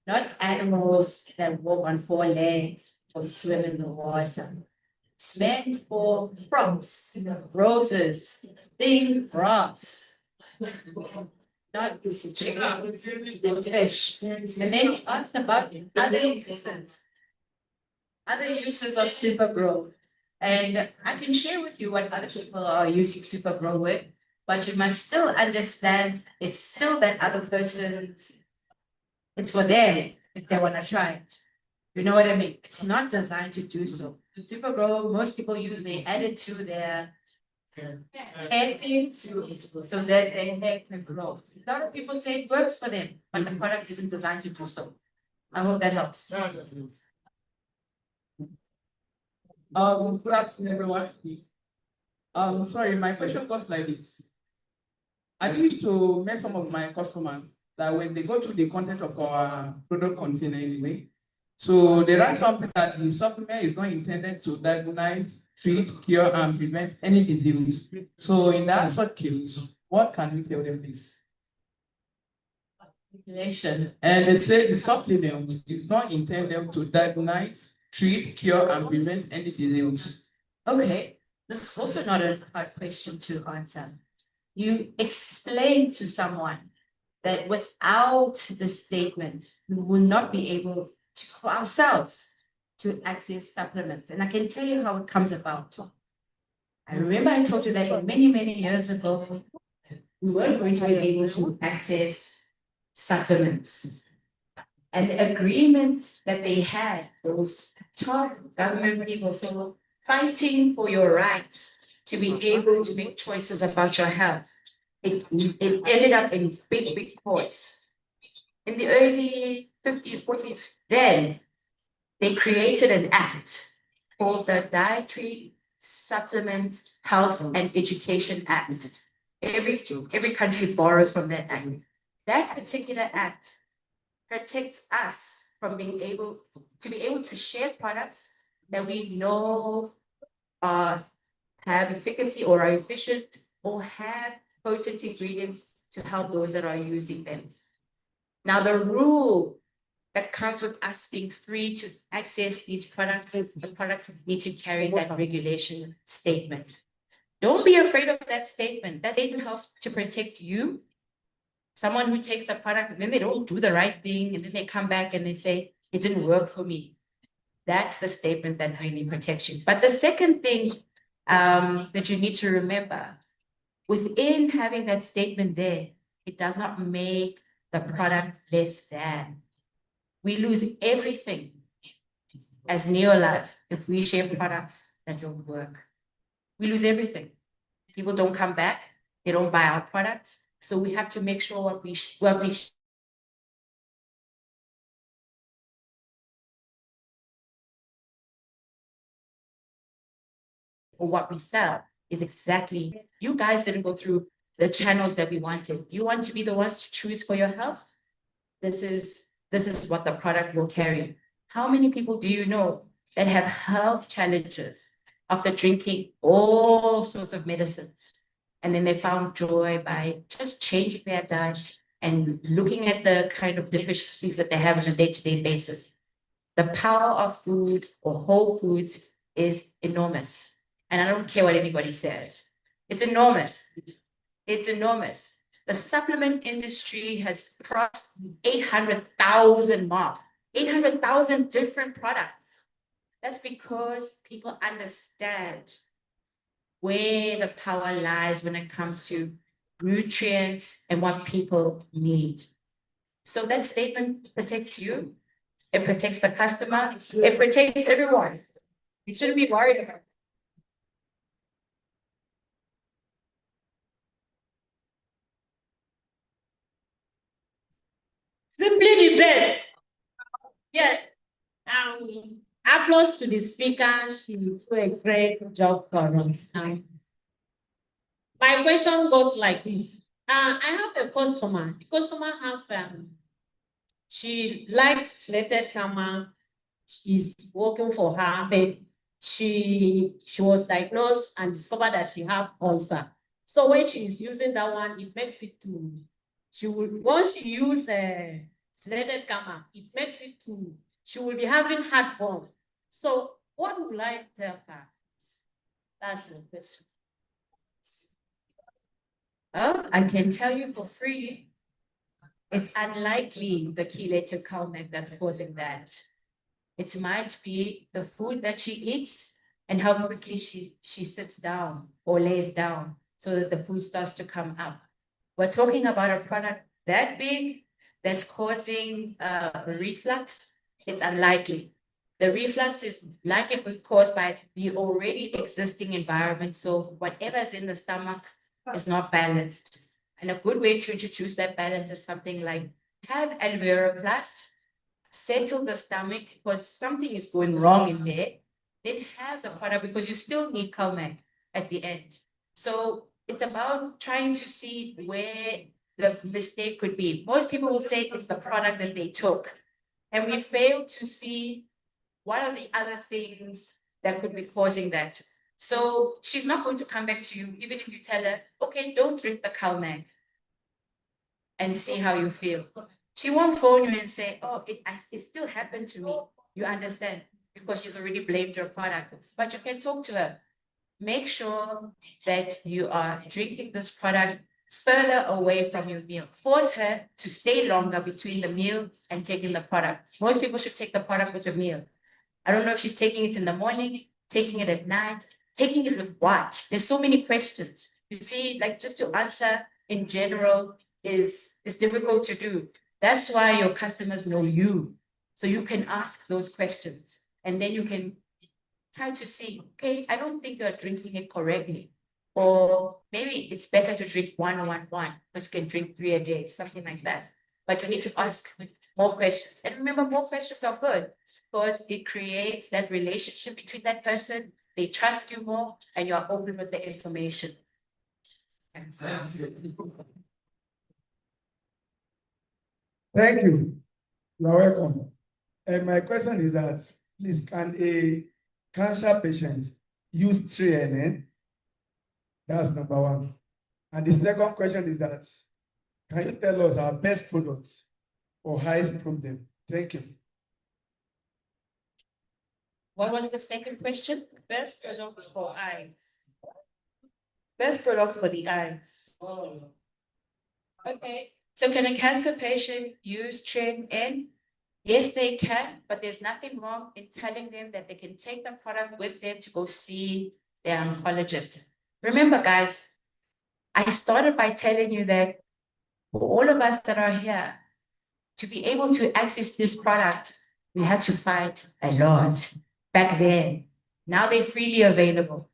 not animals that walk on 4 legs or swim in the water. It's meant for crops, roses, big grass. Not this chicken and fish. And then you asked about other uses of Super Grow. And I can share with you what other people are using Super Grow with, but you must still understand it's still that other person's, it's for them if they want to try it. You know what I mean? It's not designed to do so. The Super Grow, most people use, they add it to their hair thing so that their hair can grow. A lot of people say it works for them, but the product isn't designed to do so. I hope that helps. Good afternoon, everyone. Sorry, my question goes like this. I used to make some of my customers that when they go through the content of our product container anyway, So they write something that the supplement is not intended to diagnose, treat, cure, and prevent any disease. So in that sort case, what can we tell them this? Regulation. And they say the supplement is not intended to diagnose, treat, cure, and prevent any disease. Okay, this is also not a hard question to answer. You explain to someone that without the statement, we will not be able to, for ourselves, to access supplements. And I can tell you how it comes about. I remember I told you that many, many years ago, we weren't going to be able to access supplements. And the agreement that they had, those top government people, so fighting for your rights to be able to make choices about your health. It ended up in big, big courts. In the early 50s, 40s, then they created an act called the Dietary Supplement Health and Education Act. Every country borrows from that act. That particular act protects us from being able to share products that we know have efficacy or are efficient or have potent ingredients to help those that are using them. Now, the rule that comes with us being free to access these products, the products need to carry that regulation statement. Don't be afraid of that statement. That statement helps to protect you. Someone who takes the product and then they don't do the right thing and then they come back and they say, it didn't work for me. That's the statement that really protects you. But the second thing that you need to remember, within having that statement there, it does not make the product less than. We lose everything as NEOLIFE if we share products that don't work. We lose everything. People don't come back. They don't buy our products. So we have to make sure what we or what we sell is exactly, you guys didn't go through the channels that we wanted. You want to be the ones to choose for your health. This is what the product will carry. How many people do you know that have health challenges after drinking all sorts of medicines? And then they found joy by just changing their diet and looking at the kind of deficiencies that they have on a day-to-day basis. The power of food or whole foods is enormous. And I don't care what anybody says. It's enormous. It's enormous. The supplement industry has crossed 800,000 mark, 800,000 different products. That's because people understand where the power lies when it comes to nutrients and what people need. So that statement protects you. It protects the customer. It protects everyone. You shouldn't be worried about it. Simply the best. Yes. Applause to the speaker. She did a great job for us. My question goes like this. I have a customer. The customer have she liked selected camera. Is working for her, but she was diagnosed and discovered that she have ulcer. So when she is using that one, it makes it to, she will, once she use a selected camera, it makes it to, she will be having heartburn. So what would I tell her? That's my question. Oh, I can tell you for free, it's unlikely the chelated Calmec that's causing that. It might be the food that she eats and how quickly she sits down or lays down so that the food starts to come up. We're talking about a product that big that's causing reflux. It's unlikely. The reflux is likely caused by the already existing environment. So whatever's in the stomach is not balanced. And a good way to introduce that balance is something like have aloe vera plus, settle the stomach because something is going wrong in there, then have the product because you still need Calmec at the end. So it's about trying to see where the mistake could be. Most people will say it's the product that they took. and we fail to see what are the other things that could be causing that. So she's not going to come back to you, even if you tell her, okay, don't drink the CalMag and see how you feel. She won't phone you and say, oh, it still happened to me. You understand? Because she's already blamed your product. But you can talk to her. Make sure that you are drinking this product further away from your meal. Force her to stay longer between the meal and taking the product. Most people should take the product with the meal. I don't know if she's taking it in the morning, taking it at night, taking it with what? There's so many questions. You see, like just to answer in general is difficult to do. That's why your customers know you. So you can ask those questions and then you can try to see, okay, I don't think you're drinking it correctly. Or maybe it's better to drink one, because you can drink 3 a day, something like that. But you need to ask more questions. And remember, more questions are good because it creates that relationship between that person. They trust you more and you are open with the information. Thank you. You're welcome. And my question is that, please, can a cancer patient use TNN? That's number one. And the second question is that, can you tell us our best products or highest problem? Thank you. What was the second question? Best product for eyes. Best product for the eyes. Okay. So can a cancer patient use TNN? Yes, they can, but there's nothing wrong in telling them that they can take the product with them to go see their oncologist. Remember, guys, I started by telling you that for all of us that are here, to be able to access this product, we had to fight a lot back then. Now they're freely available.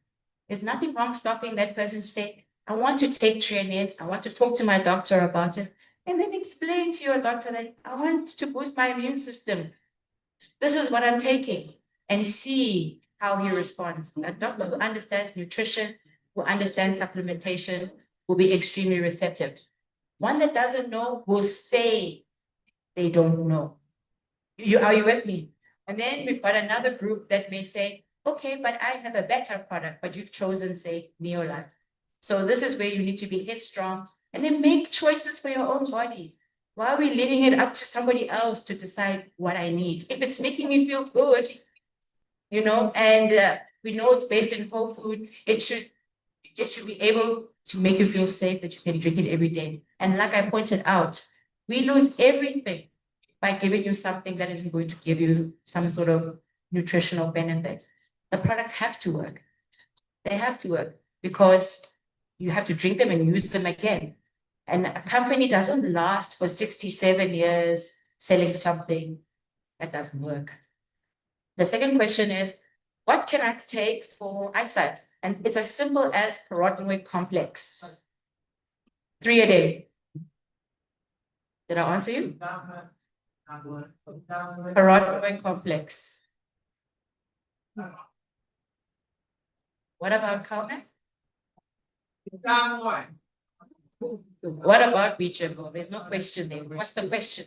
There's nothing wrong stopping that person to say, I want to take TNN, I want to talk to my doctor about it, and then explain to your doctor that I want to boost my immune system. This is what I'm taking, and see how he responds. A doctor who understands nutrition, who understands supplementation, will be extremely receptive. One that doesn't know will say they don't know. Are you with me? And then we've got another group that may say, okay, but I have a better product, but you've chosen, say, NEOLIFE. So this is where you need to be headstrong and then make choices for your own body. Why are we leaving it up to somebody else to decide what I need? If it's making me feel good, you know, and we know it's based in whole food, it should be able to make you feel safe that you can drink it every day. And like I pointed out, we lose everything by giving you something that isn't going to give you some sort of nutritional benefit. The products have to work. They have to work because you have to drink them and use them again. And a company doesn't last for 67 years selling something that doesn't work. The second question is, what can I take for eyesight? And it's as simple as carotenoid complex. 3 a day. Did I answer you? Carotenoid complex. What about CalMag? What about Beachable? There's no question there. What's the question?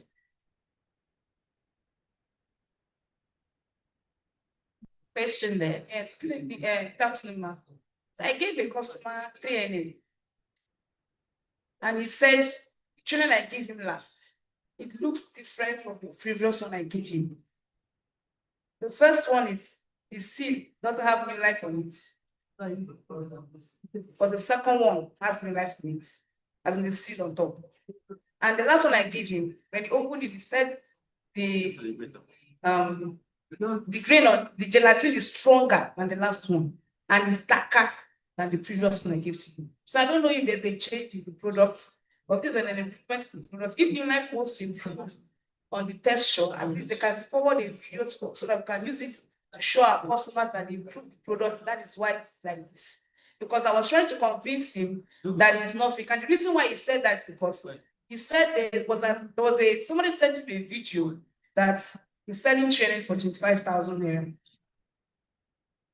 Question there. Yes, customer. So I gave a customer TNN. And he said, children I gave him last. It looks different from the previous one I gave him. The first one is the seal doesn't have NEOLIFE on it. But the second one has NEOLIFE on it, as in the seal on top. And the last one I gave him, when he opened it, he said the grain on the gelatin is stronger than the last one, and it's darker than the previous one I gave to him. So I don't know if there's a change in the products, but this is an improvement in the products. If NEOLIFE wants to improve on the texture, at least they can forward a video so that we can use it to show our customers that they improve the product. That is why it's like this. Because I was trying to convince him that it's not fake. And the reason why he said that is because he said somebody sent me a video that he's selling training for 25,000 naira.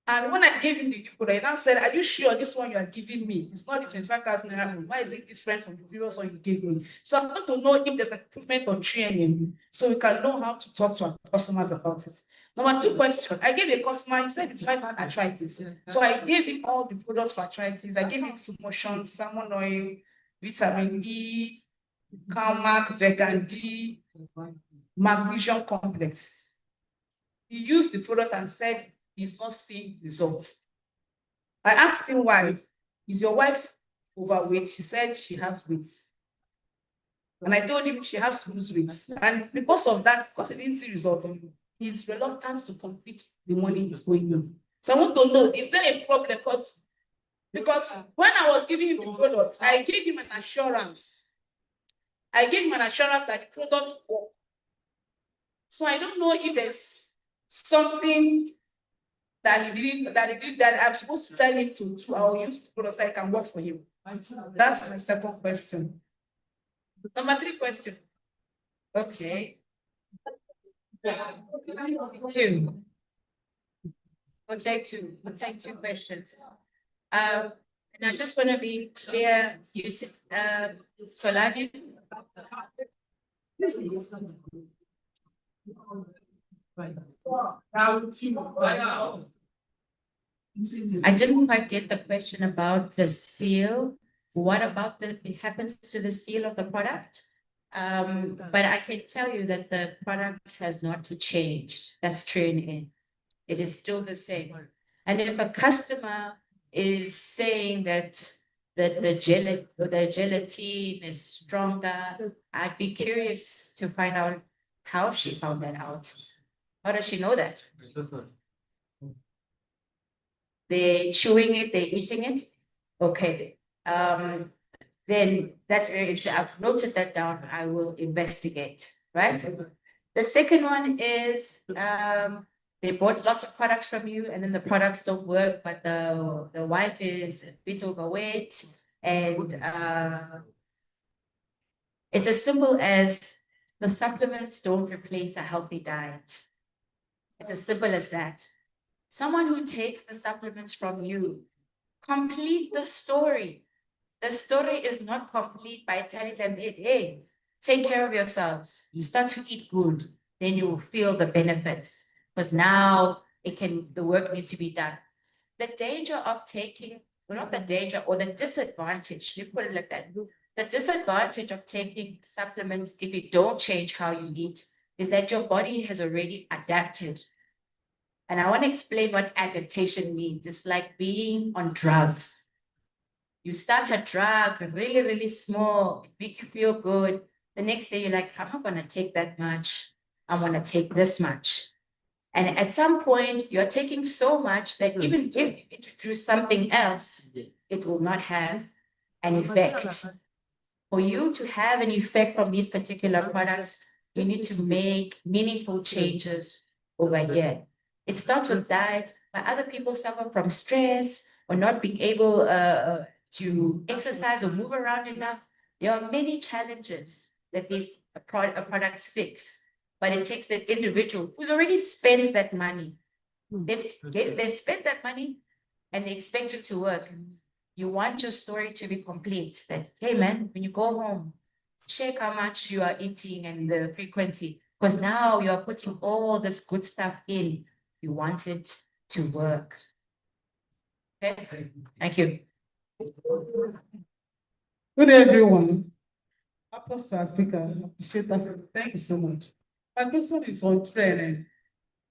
And when I gave him the new product, he now said, "Are you sure this one you are giving me? It's not the 25,000 naira. Why is it different from the previous one you gave me?" So I want to know if there's an improvement on training, so we can know how to talk to our customers about it. Number two question, I gave a customer, he said his wife had arthritis. So I gave him all the products for arthritis. I gave him food motion, salmon oil, vitamin E, Calmac, Vegan D, magnesium complex. He used the product and said he's not seeing results. I asked him why. Is your wife overweight? She said she has weight. And I told him she has to lose weight. And because of that, because he didn't see results, he's reluctant to complete the money he's going in. So I want to know, is there a problem? Because when I was giving him the product, I gave him an assurance. I gave him an assurance that the product works. So I don't know if there's something that he did that I'm supposed to tell him to do. I'll use the products that can work for him. That's my second question. Number three question. Okay. Two. We'll take two. We'll take two questions. And I just want to be clear. You said, Solani. I didn't quite get the question about the seal. What about it happens to the seal of the product? But I can tell you that the product has not changed. That's training. It is still the same. And if a customer is saying that the gelatin is stronger, I'd be curious to find out how she found that out. How does she know that? They're chewing it, they're eating it. Okay. Then that's very interesting. I've noted that down. I will investigate, right? The second one is they bought lots of products from you and then the products don't work, but the wife is a bit overweight and it's as simple as the supplements don't replace a healthy diet. It's as simple as that. Someone who takes the supplements from you, complete the story. The story is not complete by telling them, hey, take care of yourselves. You start to eat good, then you will feel the benefits. Because now the work needs to be done. The danger of taking, well, not the danger or the disadvantage, let me put it like that. The disadvantage of taking supplements if you don't change how you eat is that your body has already adapted. And I want to explain what adaptation means. It's like being on drugs. You start a drug, really, really small, it makes you feel good. The next day, you're like, I'm not going to take that much. I want to take this much. And at some point, you're taking so much that even if you introduce something else, it will not have an effect. For you to have an effect from these particular products, you need to make meaningful changes over here. It starts with diet, but other people suffer from stress or not being able to exercise or move around enough. There are many challenges that these products fix, but it takes that individual who's already spent that money. They've spent that money and they expect it to work. You want your story to be complete. That, hey man, when you go home, check how much you are eating and the frequency, because now you are putting all this good stuff in. You want it to work. Okay, thank you. Good day, everyone. Apostle Speaker, appreciate that. Thank you so much. My question is on training.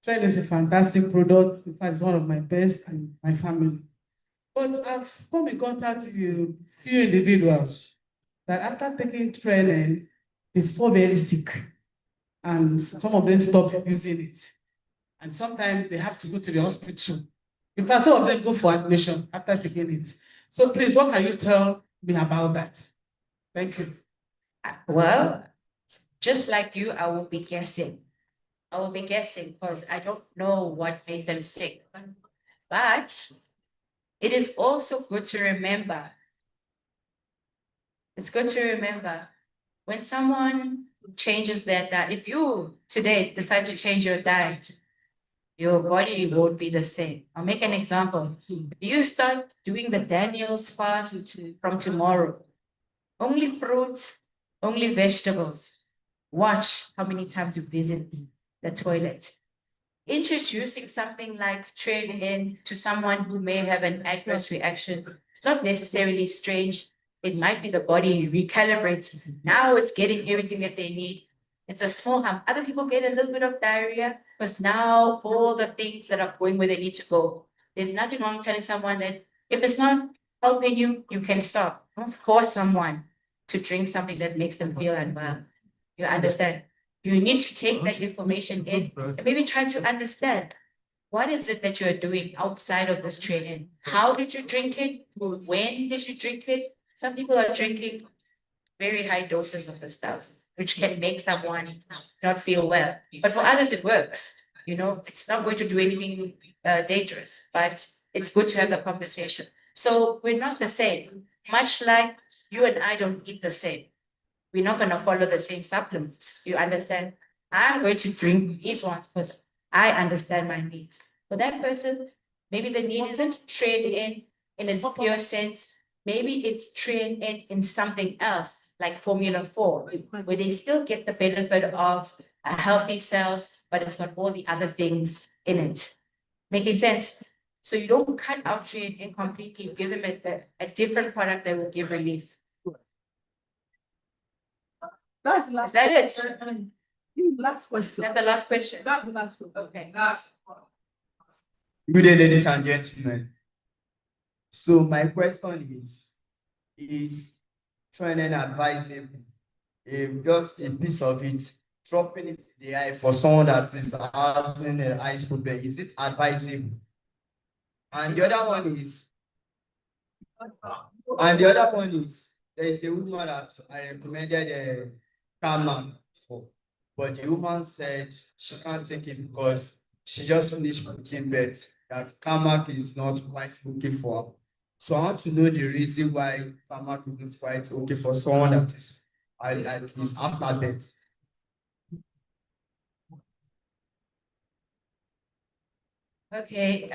Training is a fantastic product. In fact, it's one of my best in my family. But I've come in contact with a few individuals that after taking training, they fall very sick. And some of them stop using it. And sometimes they have to go to the hospital. In fact, some of them go for admission after taking it. So please, what can you tell me about that? Thank you. Well, just like you, I will be guessing. I will be guessing because I don't know what made them sick. But it is also good to remember. It's good to remember when someone changes their diet. If you today decide to change your diet, your body won't be the same. I'll make an example. You start doing the Daniel's fast from tomorrow. Only fruit, only vegetables. Watch how many times you visit the toilet. Introducing something like training in to someone who may have an adverse reaction, it's not necessarily strange. It might be the body recalibrates. Now it's getting everything that they need. It's a small harm. Other people get a little bit of diarrhea because now all the things that are going where they need to go. There's nothing wrong telling someone that if it's not helping you, you can stop. Don't force someone to drink something that makes them feel unwell. You understand? You need to take that information in and maybe try to understand what is it that you're doing outside of this training? How did you drink it? When did you drink it? Some people are drinking very high doses of the stuff, which can make someone not feel well. But for others, it works. You know, it's not going to do anything dangerous, but it's good to have the conversation. So we're not the same, much like you and I don't eat the same. We're not going to follow the same supplements. You understand? I'm going to drink these ones because I understand my needs. For that person, maybe the need isn't trained in its pure sense. Maybe it's trained in something else, like Formula 4, where they still get the benefit of healthy cells, but it's got all the other things in it. Making sense? So you don't cut out train in completely, you give them a different product that will give relief. That's the Is that it? last question. Is that the last question? That's the last one. Okay. Good day, ladies and gentlemen. So my question is training advisable? Just a piece of it, dropping it in the eye for someone that is having an eye problem, is it advisable? And the other one is, there is a woman that I recommended a Calm for, but the woman said she can't take it because she just finished putting birth, that Calm is not quite okay for her. So I want to know the reason why Calm is not quite okay for someone that is after birth. Okay,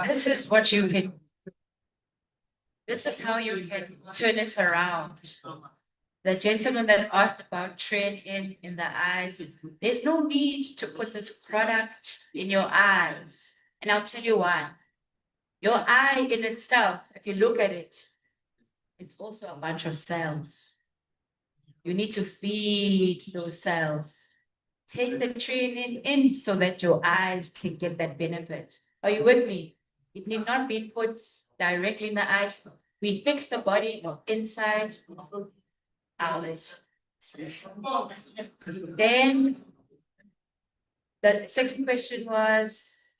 this is what you can, this is how you can turn it around. The gentleman that asked about train in the eyes, there's no need to put this product in your eyes. And I'll tell you why. Your eye in itself, if you look at it, it's also a bunch of cells. You need to feed those cells. Take the training in so that your eyes can get that benefit. Are you with me? It need not be put directly in the eyes. We fix the body inside, out. Then the second question was,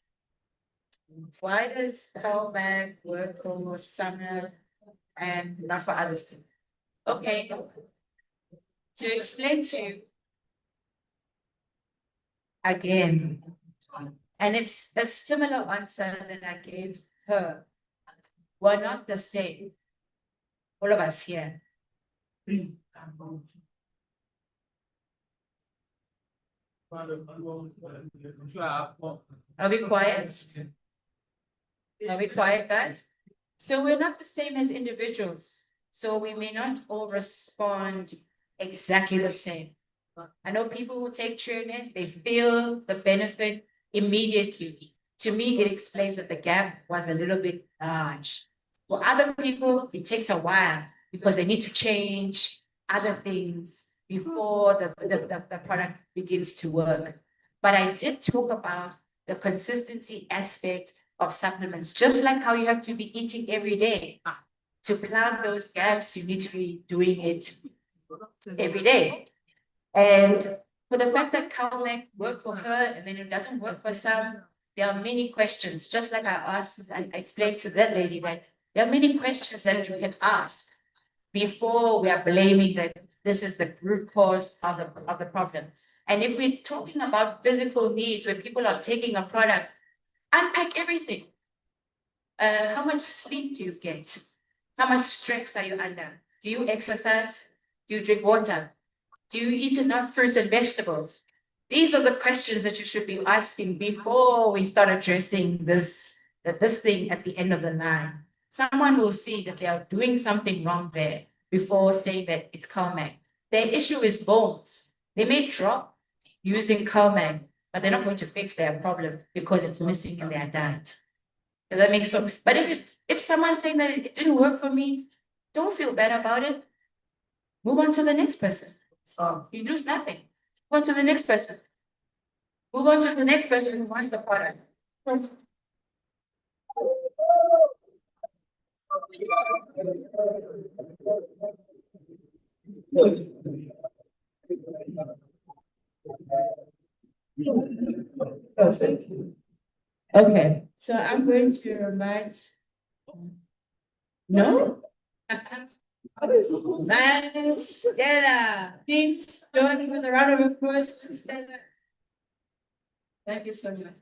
why does Callback work for summer and not for others? Okay. To explain to you again, and it's a similar answer that I gave her. We're not the same. All of us here. Are we quiet? Are we quiet, guys? So we're not the same as individuals. So we may not all respond exactly the same. I know people who take training, they feel the benefit immediately. To me, it explains that the gap was a little bit large. For other people, it takes a while because they need to change other things before the product begins to work. But I did talk about the consistency aspect of supplements, just like how you have to be eating every day. To plug those gaps, you need to be doing it every day. And for the fact that Calmec worked for her and then it doesn't work for some, there are many questions. Just like I asked and I explained to that lady that there are many questions that you can ask before we are blaming that this is the root cause of the problem. And if we're talking about physical needs where people are taking a product, unpack everything. How much sleep do you get? How much stress are you under? Do you exercise? Do you drink water? Do you eat enough fruits and vegetables? These are the questions that you should be asking before we start addressing this thing at the end of the line. Someone will see that they are doing something wrong there before saying that it's CalMag. Their issue is bones. They may drop using CalMag, but they're not going to fix their problem because it's missing in their diet. Does that make sense? But if someone's saying that it didn't work for me, don't feel bad about it. Move on to the next person. So you lose nothing. Move on to the next person. Move on to the next person who wants the product. Okay, so I'm going to write. No? Man, Stella, please join me with a round of applause for Stella. Thank you so much.